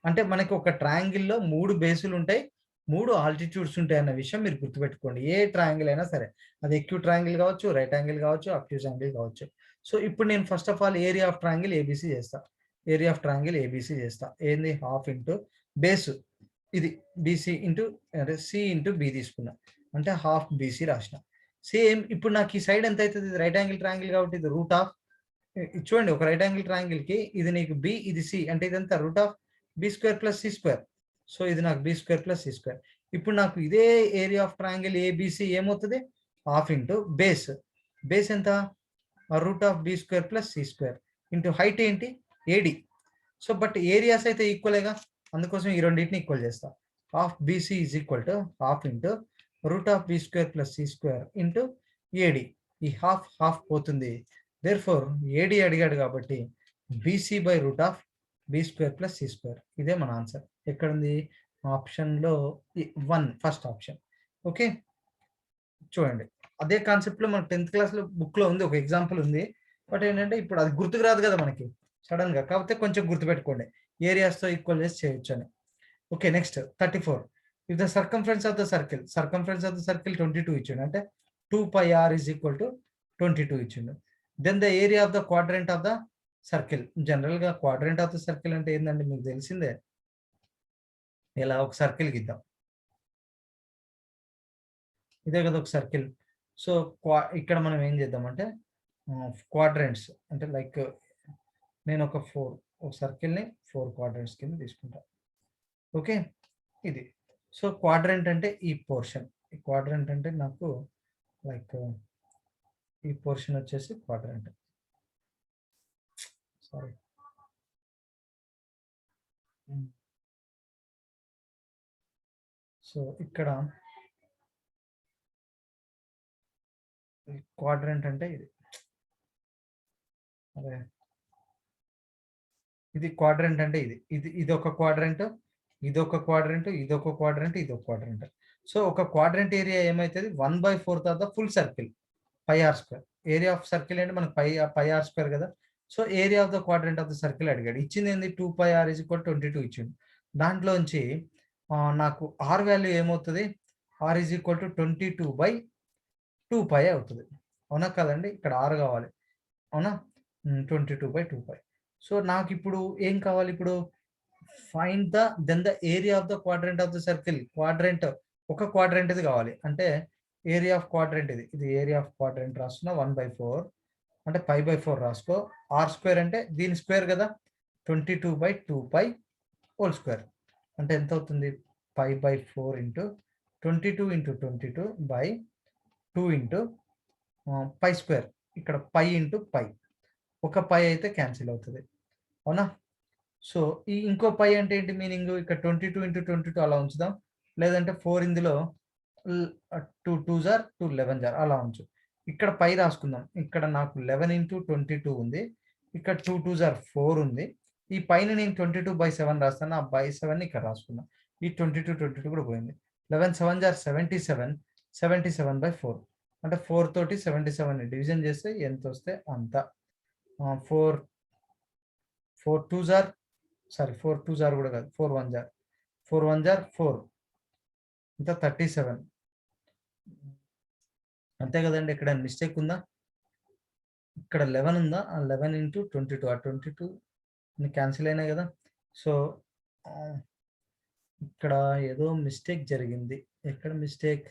అంటే మనకి ఒక ట్రయాంగిల్లో 3 బేసులు ఉంటాయి, 3 ఆల్టిట్యూడ్స్ ఉంటాయి అన్న విషయం మీరు గుర్తుపెట్టుకోండి. ఏ ట్రయాంగిల్ అయినా సరే, అది ఎక్యూ ట్రయాంగిల్ కావచ్చు, రైట్ యాంగిల్ కావచ్చు, అబ్ట్యూస్ యాంగిల్ కావచ్చు. సో ఇప్పుడు నేను first of all area of triangle ABC చేస్తా. ఏరియా ఆఫ్ ట్రయాంగిల్ ఏబీసీ చేస్తా. ఏంది హాఫ్ ఇంటూ బేస్ ఇది బీసీ ఇంటూ అంటే సి ఇంటూ బి తీసుకున్నా, అంటే హాఫ్ బీసీ రాసిన. సేమ్ ఇప్పుడు నాకు ఈ సైడ్ ఎంత అవుతుంది, రైట్ యాంగిల్ ట్రయాంగిల్ కాబట్టి ఇది రూట్ ఆఫ్, చూడండి ఒక రైట్ యాంగిల్ ట్రయాంగిల్ కి ఇది నీకు బి ఇది సి అంటే ఇదంతా root of B square plus C square. So ఇది నాకు B square plus C square. ఇప్పుడు నాకు ఇదే ఏరియా ఆఫ్ ట్రయాంగిల్ ఏబిసి ఏమవుతుంది హాఫ్ ఇంటూ బేస్, బేస్ ఎంత root of B square plus C square into height ఏంటి ఏడి. సో బట్ ఏరియాస్ అయితే ఈక్వలేగా, అందుకోసం ఈ రెండింటిని ఈక్వల్ చేస్తా. Half BC is equal to half into root of B square plus C square into AD. ఈ half half పోతుంది, therefore AD అడిగాడు కాబట్టి BC by root of B square plus C square. ఇదే మన ఆన్సర్. ఎక్కడుంది ఆప్షన్లో 1 first option. Okay చూడండి అదే కాన్సెప్ట్లో మన 10th క్లాస్లో బుక్లో ఉంది, ఒక ఎగ్జాంపుల్ ఉంది. బట్ ఏంటంటే ఇప్పుడు అది గుర్తుకు రాదు కదా మనకి సడన్గా, కాకపోతే కొంచెం గుర్తుపెట్టుకోండి ఏరియాస్తో ఈక్వల్ చేసి చేయొచ్చు అని. Okay next 34. If the circumference of the circle 22 ఇచ్చిండు, అంటే 2πr ఈజ్ ఈక్వల్ టు 22 ఇచ్చిండు. Then the area of the quadrant of the circle. జనరల్గా క్వాడ్రంట్ ఆఫ్ ద సర్కిల్ అంటే ఏంటంటే మీకు తెలిసిందే. ఇలా ఒక సర్కిల్ గీద్దాం, ఇదే కదా ఒక సర్కిల్. సో ఇక్కడ మనం ఏం చేద్దామంటే క్వాడ్రంట్స్ అంటే లైక్ నేను ఒక సర్కిల్ని 4 క్వాడ్రంట్స్ కింద తీసుకుంటాను. ఓకే ఇది. సో క్వాడ్రంట్ అంటే ఈ పోర్షన్, ఈ క్వాడ్రంట్ అంటే నాకు లైక్ ఈ పోర్షన్ వచ్చేసి క్వాడ్రంట్. సారీ సో ఇక్కడ క్వాడ్రంట్ అంటే ఇది, అదే ఇది క్వాడ్రంట్ అంటే ఇది ఒక క్వాడ్రంట్, ఇదొక క్వాడ్రంట్, ఇదొక క్వాడ్రంట్, ఇదొక క్వాడ్రంట్. సో ఒక క్వాడ్రంట్ ఏరియా ఏమైతుంది 1/4 of the full circle πr². Area of circle అంటే మనకు πr² కదా. So area of the quadrant of the circle అడిగాడు, ఇచ్చింది ఏంది 2πr = 22 ఇచ్చిండు. దాంట్లోంచి నాకు r వాల్యూ ఏమవుతుంది, r = 22/2π అవుతుంది. అవునా కదండి, ఇక్కడ r కావాలి, అవునా 22/2π. సో నాకు ఇప్పుడు ఏం కావాలి, ఇప్పుడు find then the area of the quadrant of the circle. Quadrant ఒక క్వాడ్రంట్ ఇది కావాలి, అంటే ఏరియా ఆఫ్ క్వాడ్రంట్ ఇది ఏరియా ఆఫ్ క్వాడ్రంట్ రాస్తున్నా 1/4 అంటే π/4 రాసుకో. r² అంటే దీని స్క్వేర్ కదా 22/2π హోల్ స్క్వేర్ అంటే ఎంత అవుతుంది π/4 ఇంటూ 22 ఇంటూ 22/2 ఇంటూ π². ఇక్కడ π ఇంటూ π, ఒక π అయితే క్యాన్సిల్ అవుతుంది, అవునా. సో ఈ ఇంకో π అంటే ఏంటి మీనింగ్, ఇక్కడ 22 ఇంటూ 22 అలా ఉంచుదాం, లేదంటే 4 ఇందులో 2 2s are 2 11s are అలా ఉంచు. ఇక్కడ π రాసుకుందాం, ఇక్కడ నాకు 11 ఇంటూ 22 ఉంది, ఇక్కడ 2 2s are 4 ఉంది. ఈ పైన నేను 22/7 రాస్తాను, ఆ /7 ఇక్కడ రాసుకున్నాను. ఈ 22 కూడా పోయింది. 11 7s are 77, 77/4 అంటే 4 తోటి 77 డివిజన్ చేస్తే ఎంత వస్తే అంత. 4 4 2s are sorry 4 2s are కూడా కాదు 4 1s are 4 1s are 4 ఇంత 37 అంతే కదండి. ఇక్కడ మిస్టేక్ ఉందా? ఇక్కడ 11 ఉందా? 11 ఇంటూ 22 ఆ 22 క్యాన్సిల్ అయినాయి కదా. సో ఇక్కడ ఏదో మిస్టేక్ జరిగింది. ఎక్కడ మిస్టేక్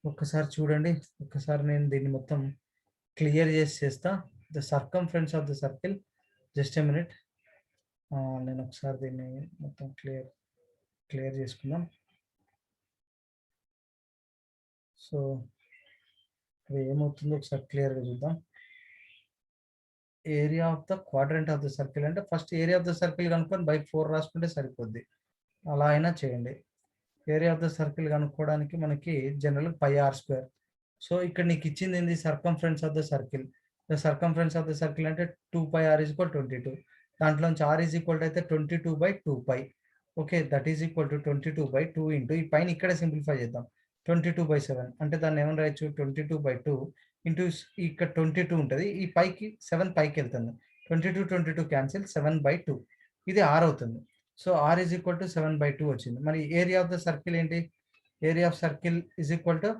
ఒక్కసారి చూడండి. ఒక్కసారి నేను దీన్ని మొత్తం క్లియర్ చేస్తా. The circumference of the circle, just a minute. నేను ఒకసారి దీన్ని మొత్తం క్లియర్ చేసుకుందాం. సో అది ఏమవుతుందో ఒకసారి క్లియర్గా చూద్దాం. Area of the quadrant of the circle అంటే first area of the circle కనుక్కొని బై 4 రాసుకుంటే సరిపోద్ది. అలా అయినా చేయండి. ఏరియా ఆఫ్ ద సర్కిల్ కనుక్కోవడానికి మనకి general pi r square. So ఇక్కడ నీకు ఇచ్చింది ఏంది? Circumference of the circle. The circumference of the circle అంటే 2πr = 22. దాంట్లోంచి r = అయితే 22/2π. Okay, that is equal to 22/2 into ఈ పైన ఇక్కడే సింప్లిఫై చేద్దాం. 22/7 అంటే దాన్ని ఏమని రాయొచ్చు? 22/2 ఇంటూ ఇక్కడ 22 ఉంటుంది. ఈ పైకి 7 పైకి వెళ్తుంది. 22 క్యాన్సిల్, 7/2 ఇది r అవుతుంది. సో r = 7/2 వచ్చింది. మరి ఏరియా ఆఫ్ ద సర్కిల్ ఏంటి? Area of circle =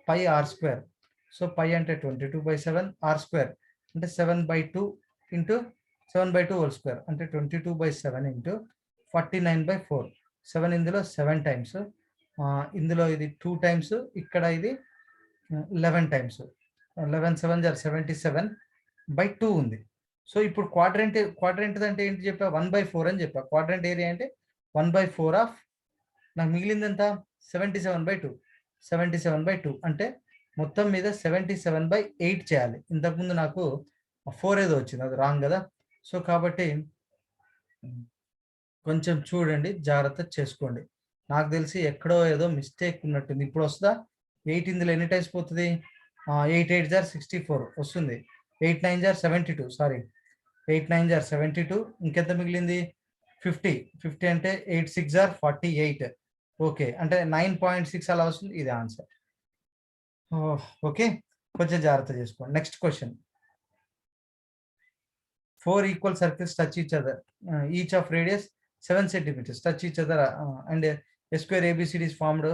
πr². So pi అంటే 22/7, r² అంటే 7/2 ఇంటూ 7/2 హోల్ స్క్వేర్ అంటే 22/7 ఇంటూ 49/4. 7 ఇందులో 7 టైమ్స్, ఇందులో ఇది 2 టైమ్స్, ఇక్కడ ఇది 11 టైమ్స్. 11 7 77/2 ఉంది. సో ఇప్పుడు క్వాడ్రంట్ అంటే ఏంటి చెప్పా? 1/4 అని చెప్పా. క్వాడ్రంట్ ఏరియా అంటే 1/4 ఆఫ్ నాకు మిగిలింది ఎంత? 77/2. 77/2 అంటే మొత్తం మీద 77/8 చేయాలి. ఇంతకుముందు నాకు 4 ఏదో వచ్చింది, అది రాంగ్ కదా. సో కాబట్టి కొంచెం చూడండి, జాగ్రత్త చేసుకోండి. నాకు తెలిసి ఎక్కడో ఏదో మిస్టేక్ ఉన్నట్టుంది. ఇప్పుడు వస్తుందా? 8 ఇందులో ఎన్ని టైమ్స్ పోతుంది? 8 8s are 64 వస్తుంది. 8 9s are 72. Sorry, 8 9s are 72. ఇంకెంత మిగిలింది? 50. 50 అంటే 8 6s are 48. ఓకే, అంటే 9.6 అలా వస్తుంది. ఇది ఆన్సర్. ఓకే, కొంచెం జాగ్రత్త చేసుకోండి. Next question. 4 equal circles touch each other, each of radius 7 centimeters, touch each other, and a square ABCD is formed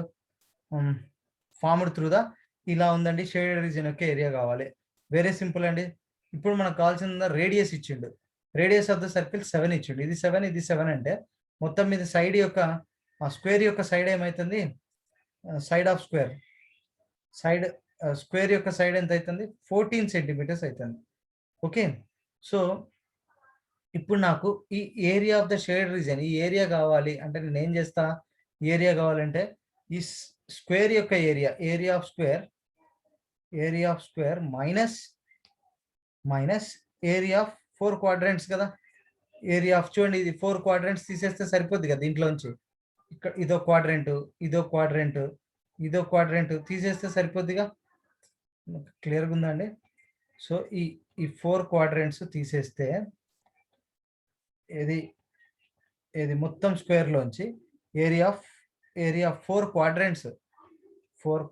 through the ఇలా ఉందండి. షేడెడ్ రీజియన్ యొక్క ఏరియా కావాలి. వెరీ సింపుల్ అండి. ఇప్పుడు మనకు కావాల్సిన రేడియస్ ఇచ్చిండు. రేడియస్ ఆఫ్ ద సర్కిల్ 7 ఇచ్చిండు. ఇది 7 ఇది 7 అంటే మొత్తం మీద సైడ్ యొక్క స్క్వేర్ యొక్క సైడ్ ఏమవుతుంది? సైడ్ ఆఫ్ స్క్వేర్ స్క్వేర్ యొక్క సైడ్ ఎంత అవుతుంది? 14 సెంటీమీటర్స్ అవుతుంది. ఓకే, సో ఇప్పుడు నాకు ఈ area of the shade region, ఈ ఏరియా కావాలి అంటే నేను ఏం చేస్తా? ఏరియా కావాలంటే ఈ స్క్వేర్ యొక్క area of square minus area of 4 quadrants కదా. ఏరియా ఆఫ్ చూడండి, ఇది 4 క్వాడ్రంట్స్ తీసేస్తే సరిపోద్ది కదా. దీంట్లోంచి ఇక్కడ ఇదో క్వాడ్రంట్ తీసేస్తే సరిపోద్దిగా. క్లియర్గా ఉందండి. సో ఈ 4 క్వాడ్రంట్స్ తీసేస్తే ఏది మొత్తం స్క్వేర్ లోంచి ఏరియా ఆఫ్ 4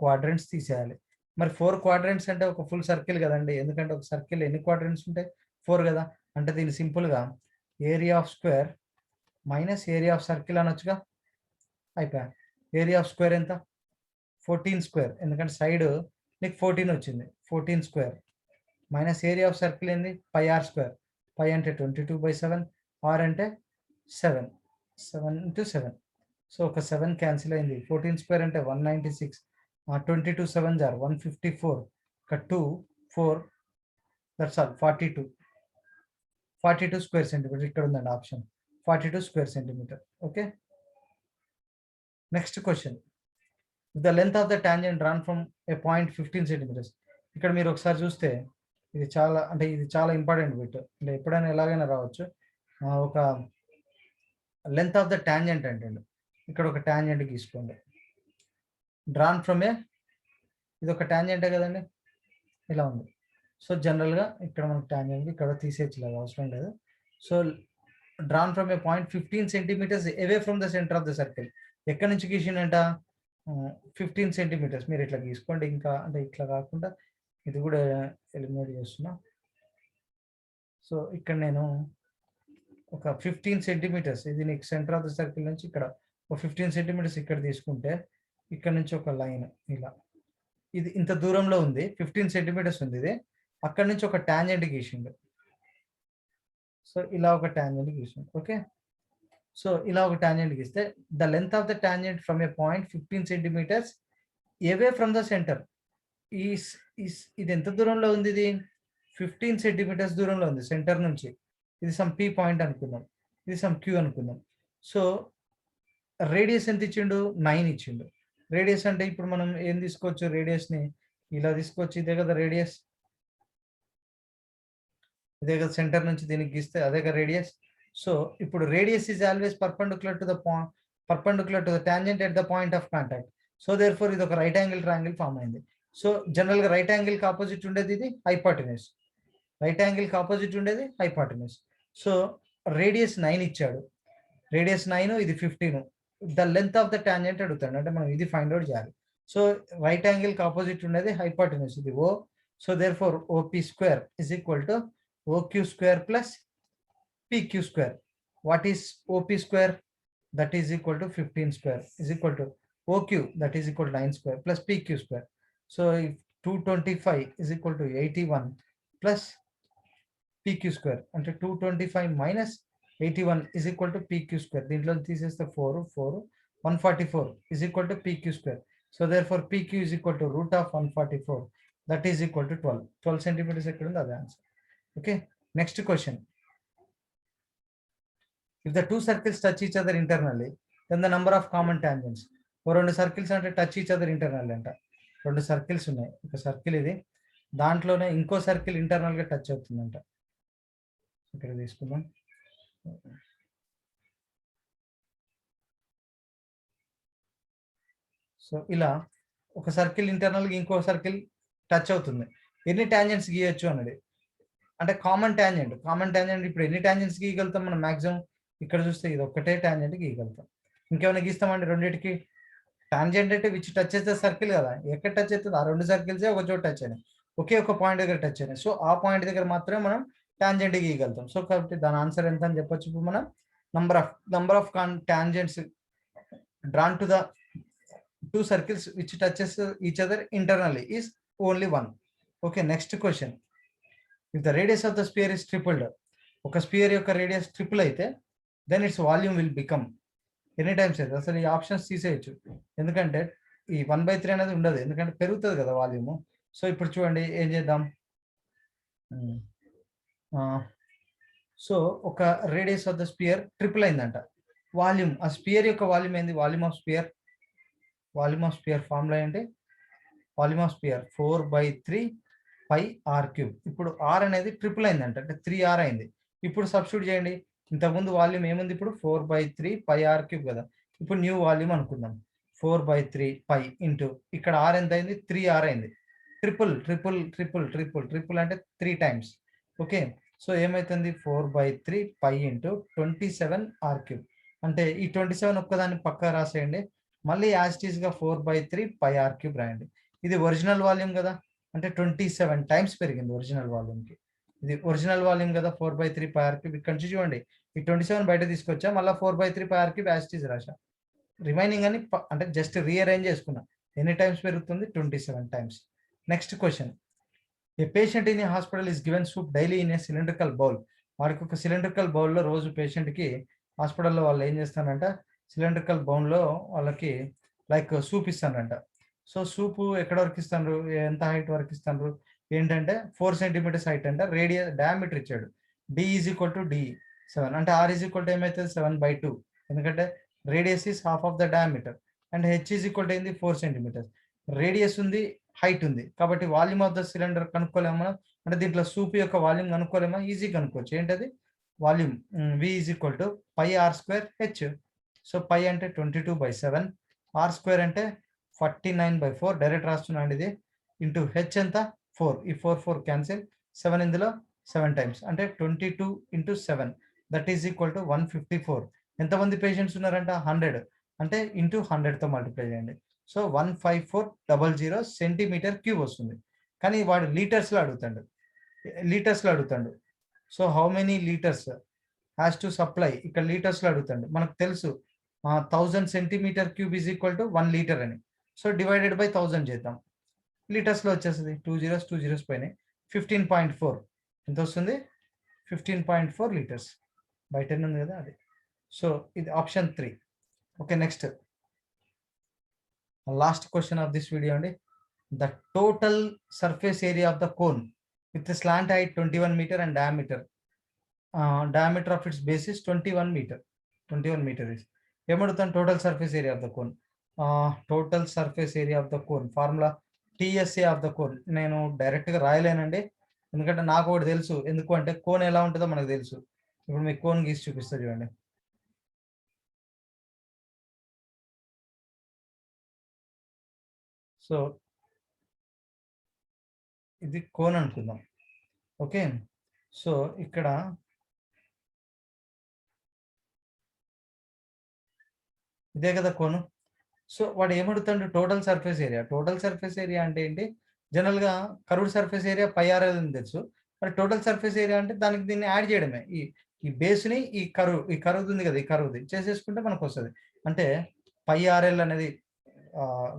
క్వాడ్రంట్స్ తీసేయాలి. మరి 4 క్వాడ్రంట్స్ అంటే ఒక ఫుల్ సర్కిల్ కదండి. ఎందుకంటే ఒక సర్కిల్ ఎన్ని క్వాడ్రంట్స్ ఉంటాయి? 4 కదా. అంటే దీన్ని సింపుల్గా area of square minus area of circle అనొచ్చుగా. అయిపోయా. ఏరియా ఆఫ్ స్క్వేర్ ఎంత? 14², ఎందుకంటే సైడ్ నీకు 14 వచ్చింది. 14² మైనస్ ఏరియా ఆఫ్ సర్కిల్ ఏంది? πr². π అంటే 22/7, r అంటే 7 into 7. సో ఒక 7 క్యాన్సిల్ అయింది. 14² అంటే 196. 22 7s are 154. 2 4 that's all 42 square centimetre. ఇక్కడ ఉందండి option 42 square centimetre. Okay, next question. The length of the tangent drawn from a point 15 centimetres. ఇక్కడ మీరు ఒకసారి చూస్తే ఇది చాలా ఇంపార్టెంట్ బిట్. అంటే ఎప్పుడైనా ఎలాగైనా రావచ్చు. ఒక లెంత్ ఆఫ్ ద టాంజెంట్ అంటే ఇక్కడ ఒక టాంజెంట్ గీసుకోండి. డ్రాన్ ఫ్రమ్ ఇది ఒక టాంజెంటే కదండి, ఇలా ఉంది. సో జనరల్గా ఇక్కడ మనకు టాంజెంట్ ఇక్కడ తీసేయట్లేదు, అవసరం లేదు. So drawn from a point 15 centimetres away from the centre of the circle. ఎక్కడి నుంచి గీసిండంట? 15 సెంటీమీటర్స్. మీరు ఇట్లా గీసుకోండి. ఇంకా అంటే ఇట్లా కాకుండా ఇది కూడా ఎలిమినేట్ చేస్తున్నా. సో ఇక్కడ నేను ఒక 15 సెంటీమీటర్స్, ఇది నీకు సెంటర్ ఆఫ్ ద సర్కిల్ నుంచి ఇక్కడ ఒక 15 సెంటీమీటర్స్ ఇక్కడ తీసుకుంటే ఇక్కడ నుంచి ఒక లైన్ ఇలా, ఇది ఇంత దూరంలో ఉంది, 15 సెంటీమీటర్స్ ఉంది ఇది, అక్కడ నుంచి ఒక టాంజెంట్ గీసిండు. సో ఇలా ఒక టాంజెంట్ గీసిండు. ఓకే, సో ఇలా ఒక టాంజెంట్ గీస్తే the length of the tangent from a point 15 centimetres away from the centre. ఇది ఎంత దూరంలో ఉంది? ఇది 15 సెంటీమీటర్స్ దూరంలో ఉంది సెంటర్ నుంచి. ఇది సమ్ పి పాయింట్ అనుకుందాం, ఇది సమ్ క్యూ అనుకుందాం. సో రేడియస్ ఎంత ఇచ్చిండు? 9 ఇచ్చిండు. రేడియస్ అంటే ఇప్పుడు మనం ఏం తీసుకోవచ్చు? రేడియస్ ని ఇలా తీసుకోవచ్చు. ఇదే కదా రేడియస్, ఇదే కదా సెంటర్ నుంచి దీనికి గీస్తే అదే కదా రేడియస్. సో ఇప్పుడు radius is always perpendicular to the tangent at the point of contact. So therefore ఇది ఒక రైట్ యాంగిల్ ట్రయాంగిల్ ఫామ్ అయింది. సో జనరల్ గా రైట్ యాంగిల్ కి ఆపోజిట్ ఉండేది ఇది హైపాటెన్యూస్, రైట్ యాంగిల్ కి ఆపోజిట్ ఉండేది హైపాటెన్యూస్. సో రేడియస్ 9 ఇచ్చాడు, రేడియస్ 9, ఇది 15. The length of the tangent అడుగుతాడు, అంటే మనం ఇది ఫైండ్ అవుట్ చేయాలి. సో రైట్ యాంగిల్ కి ఆపోజిట్ ఉండేది హైపాటెన్యూస్, ఇది O. So therefore OP square is equal to OQ square plus PQ square. What is OP square? That is equal to 15 square is equal to OQ, that is equal to 9 square plus PQ square. So if 225 is equal to 81 plus PQ square, and 225 minus 81 is equal to PQ square. This is the 144 is equal to PQ square. So therefore PQ is equal to root of 144, that is equal to 12 centimeters. The answer. Okay, next question. If the two circles touch each other internally, then the number of common tangents. ఓ రెండు circles అంటే touch each other internal అంట. రెండు circles ఉన్నాయి, ఒక circle ఇది, దాంట్లోనే ఇంకో circle internal గా టచ్ అవుతుందంట. ఇక్కడ తీసుకుందాం. సో ఇలా ఒక సర్కిల్ ఇంటర్నల్ గా ఇంకో సర్కిల్ టచ్ అవుతుంది. ఎన్ని టాంజెంట్స్ గీయొచ్చు అన్నది, అంటే కామన్ టాంజెంట్ ఇప్పుడు ఎన్ని టాంజెంట్స్ గీయగలుగుతాం మనం మాక్సిమం? ఇక్కడ చూస్తే ఇది ఒక్కటే టాంజెంట్ గీయగలుగుతాం. ఇంకేమైనా గీస్తామండి? రెండింటికి టాంజెంట్ అంటే విచ్ టచ్ చేస్తే సర్కిల్ కదా, ఎక్కడ టచ్ అవుతుంది? ఆ రెండు సర్కిల్సే ఒక చోట టచ్ అయినాయి, ఒకే ఒక పాయింట్ దగ్గర టచ్ అయినాయి. సో ఆ పాయింట్ దగ్గర మాత్రమే మనం టాంజెంట్ గీయగలుగుతాం. సో కాబట్టి దాని ఆన్సర్ ఎంత అని చెప్పొచ్చు? ఇప్పుడు మనం number of tangents drawn to the two circles which touches each other internally is only 1. Okay, next question. If the radius of the sphere is tripled, ఒక స్పియర్ యొక్క రేడియస్ ట్రిపుల్ అయితే then its volume will become any times. అయితే అసలు ఈ options తీసేయచ్చు, ఎందుకంటే ఈ 1/3 అనేది ఉండదు, ఎందుకంటే పెరుగుతుంది కదా వాల్యూమ్. సో ఇప్పుడు చూడండి ఏం చేద్దాం. సో ఒక radius of the spear triple అయిందంట, వాల్యూమ్, ఆ స్పియర్ యొక్క వాల్యూమ్ ఏంది? వాల్యూమ్ ఆఫ్ స్పియర్ ఫార్ములా ఏంటి? Volume of sphere 4/3 πr³. ఇప్పుడు ఆర్ అనేది ట్రిపుల్ అయిందంట, అంటే 3r అయింది. ఇప్పుడు సబ్స్టిట్యూట్ చేయండి. ఇంతకుముందు వాల్యూమ్ ఏముంది? ఇప్పుడు 4/3 πr³ కదా. ఇప్పుడు న్యూ వాల్యూమ్ అనుకుందాం, 4/3 π ఇంటూ ఇక్కడ ఆర్ ఎంత అయింది? 3r అయింది. ట్రిపుల్ అంటే 3 టైమ్స్. ఓకే, సో ఏమైతుంది? 4/3 π ఇంటూ 27r³. అంటే ఈ 27 ఒక్కదాన్ని పక్క రాసేయండి, మళ్ళీ యాజ్ ఇట్ ఈస్ గా 4/3 πr³ రాయండి. ఇది ఒరిజినల్ వాల్యూమ్ కదా, అంటే 27 టైమ్స్ పెరిగింది ఒరిజినల్ వాల్యూమ్కి. ఇది ఒరిజినల్ వాల్యూమ్ కదా 4/3 πr³. ఇక్కడ నుంచి చూడండి, ఈ 27 బయట తీసుకొచ్చా, మళ్ళీ 4/3 πr³ యాజ్ ఇట్ ఈస్ రాసా. రిమైనింగ్ అని అంటే జస్ట్ రీఅరేంజ్ చేసుకున్నా. ఎన్ని టైమ్స్ పెరుగుతుంది? 27 times. Next question. A patient in hospital is given soup daily in a cylindrical bowl. వాడికి ఒక సిలిండ్రికల్ బౌల్లో రోజు పేషెంట్కి హాస్పిటల్లో వాళ్ళు ఏం చేస్తారంట, సిలిండ్రికల్ బౌల్లో వాళ్ళకి లైక్ సూప్ ఇస్తానంట. సో సూపు ఎక్కడ వరకు ఇస్తాను, ఎంత హైట్ వరకు ఇస్తాను ఏంటంటే 4 సెంటీమీటర్స్ హైట్ అంట. డయామీటర్ ఇచ్చాడు, d = d7, అంటే r ఏమవుతుంది? 7/2, ఎందుకంటే radius is half of the diameter, and h ఏంది? 4 సెంటీమీటర్స్. రేడియస్ ఉంది, హైట్ ఉంది, కాబట్టి వాల్యూమ్ ఆఫ్ ద సిలిండర్ కనుక్కోలేము మనం. అంటే దీంట్లో సూప్ యొక్క వాల్యూమ్ కనుక్కోలేమా? ఈజీ కనుక్కోవచ్చు. ఏంటది? Volume v = πr²h. సో π అంటే 22/7, r² అంటే 49/4, డైరెక్ట్ రాస్తున్నాండి ఇది, ఇంటూ h ఎంత? 4. ఈ 4 క్యాన్సిల్, 7 ఇందులో 7 టైమ్స్, అంటే 22 × 7, దట్ ఈజ్ ఈక్వల్ టు 154. ఎంతమంది పేషెంట్స్ ఉన్నారంట? 100, అంటే ఇంటూ 100తో మల్టిప్లై చేయండి. సో 15400 సెంటీమీటర్ క్యూబ్ వస్తుంది. కానీ వాడు లీటర్స్లో అడుగుతాడు. So how many litres has to supply, ఇక్కడ లీటర్స్లో అడుగుతండి. మనకు తెలుసు 1000 centimetre cube is equal to 1 litre అని. సో డివైడెడ్ బై 1000 చేద్దాం. లీటర్స్లో వచ్చేస్తుంది 2 zeros పైన 15.4 ఎంత వస్తుంది? 15.4 లీటర్స్ బై 10 ఉంది కదా అది. సో ఇది option 3. Okay, next last question of this video అండి. The total surface area of the cone with slant height 21 meter and diameter of its base is 21 meter. 21 meter is ఏమడుగుతాను? Total surface area of the cone. Total surface area of the cone formula TSA of the cone. నేను డైరెక్ట్గా రాయలేనండి, ఎందుకంటే నాకు ఒకటి తెలుసు. ఎందుకు అంటే cone ఎలా ఉంటుందో మనకు తెలుసు. ఇప్పుడు మీకు కోన్ గీసి చూపిస్తా చూడండి. సో ఇది కోన్ అనుకుందాం. ఓకే, సో ఇక్కడ ఇదే కదా కోను. సో వాడు ఏమడుగుతాడు? Total surface area. Total surface area అంటే ఏంటి? జనరల్గా కర్వ్డ్ సర్ఫేస్ ఏరియా πRL అని తెలుసు. మరి టోటల్ సర్ఫేస్ ఏరియా అంటే దానికి దీన్ని యాడ్ చేయడమే. ఈ బేస్ని ఈ కర్వ్ ఉంది కదా, ఈ కర్వ్ది చేసేసుకుంటే మనకు వస్తుంది. అంటే πRL అనేది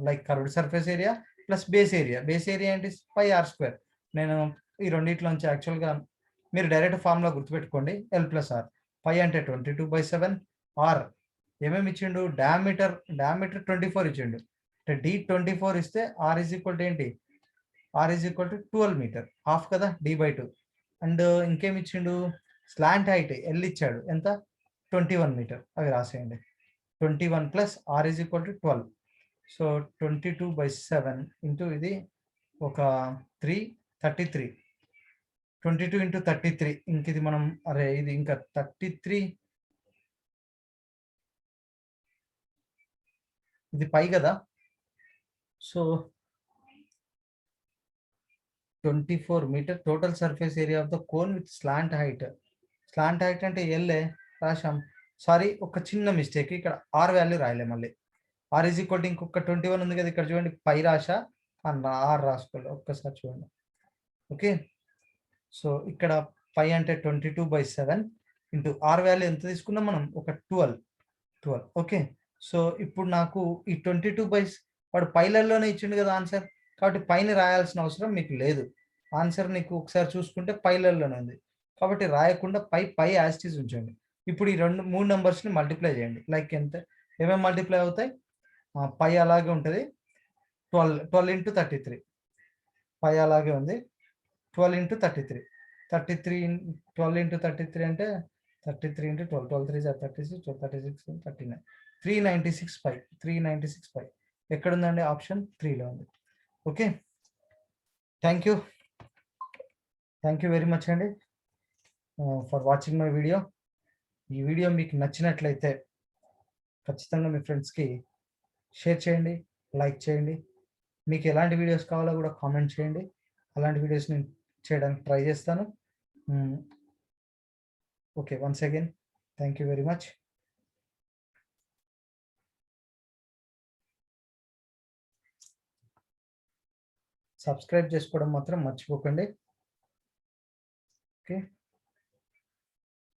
like curved surface area plus base area. Base area ఏంటి? πr². నేను ఈ రెండిట్లోంచి యాక్చువల్గా మీరు డైరెక్ట్ ఫార్ములా గుర్తుపెట్టుకోండి, L+R. π అంటే 22/7, R ఏమేమి ఇచ్చిండు? డయామీటర్ 24 ఇచ్చిండు. అంటే D24 ఇస్తే R ఈజ్ ఈక్వల్ టు ఏంటి? R is equal to 12 metre, half కదా, D/2. అండ్ ఇంకేమి ఇచ్చిండు? స్లాంట్ హైట్ L ఇచ్చాడు, ఎంత? 21 మీటర్. అవి రాసేయండి. 21 plus R is equal to 12. So 22/7 into ఇది ఒక 33. 22 ఇంటూ 33. ఇంక ఇది మనం అరే ఇది ఇంకా 33, ఇది పై కదా. So 24 metre total surface area of the cone with slant height. Slant height అంటే ఎల్ఏ రాశాం. సారీ, ఒక చిన్న మిస్టేక్, ఇక్కడ ఆర్ వాల్యూ రాయలే. మళ్ళీ ఆర్ ఈజ్ ఈక్వల్ టు ఇంకొక 21 ఉంది కదా, ఇక్కడ చూడండి పై రాశా ఆర్ రాసుకోవాలి. ఒక్కసారి చూడండి. ఓకే, సో ఇక్కడ పై అంటే 22/7 ఇంటూ ఆర్ వాల్యూ ఎంత తీసుకున్నాం మనం? ఒక 12. ఓకే, సో ఇప్పుడు నాకు ఈ 22 వాడు పైలల్లోనే ఇచ్చిండు కదా ఆన్సర్, కాబట్టి పైన రాయాల్సిన అవసరం మీకు లేదు. ఆన్సర్ నీకు ఒకసారి చూసుకుంటే పైలల్లోనే ఉంది, కాబట్టి రాయకుండా పై యాస్టీస్ ఉంచండి. ఇప్పుడు ఈ 3 నెంబర్స్ని మల్టిప్లై చేయండి. లైక్ ఎంత, ఏమేమి మల్టిప్లై అవుతాయి? పై అలాగే ఉంటుంది, 12 ఇంటూ 33. పై అలాగే ఉంది, 12 ఇంటూ 33. 12 ఇంటూ 33 అంటే 33 ఇంటూ 12, 12 3 36, 36 39, 396 పై. 396 పై ఎక్కడుందండి? ఆప్షన్ 3లో ఉంది. Okay, thank you very much అండి ఫర్ వాచింగ్ మై వీడియో. ఈ వీడియో మీకు నచ్చినట్లయితే ఖచ్చితంగా మీ ఫ్రెండ్స్కి షేర్ చేయండి, లైక్ చేయండి. మీకు ఎలాంటి వీడియోస్ కావాలో కూడా కామెంట్ చేయండి. అలాంటి వీడియోస్ నేను చేయడానికి ట్రై చేస్తాను. Okay, once again thank you very much. Subscribe చేసుకోవడం మాత్రం మర్చిపోకండి. ఓకే.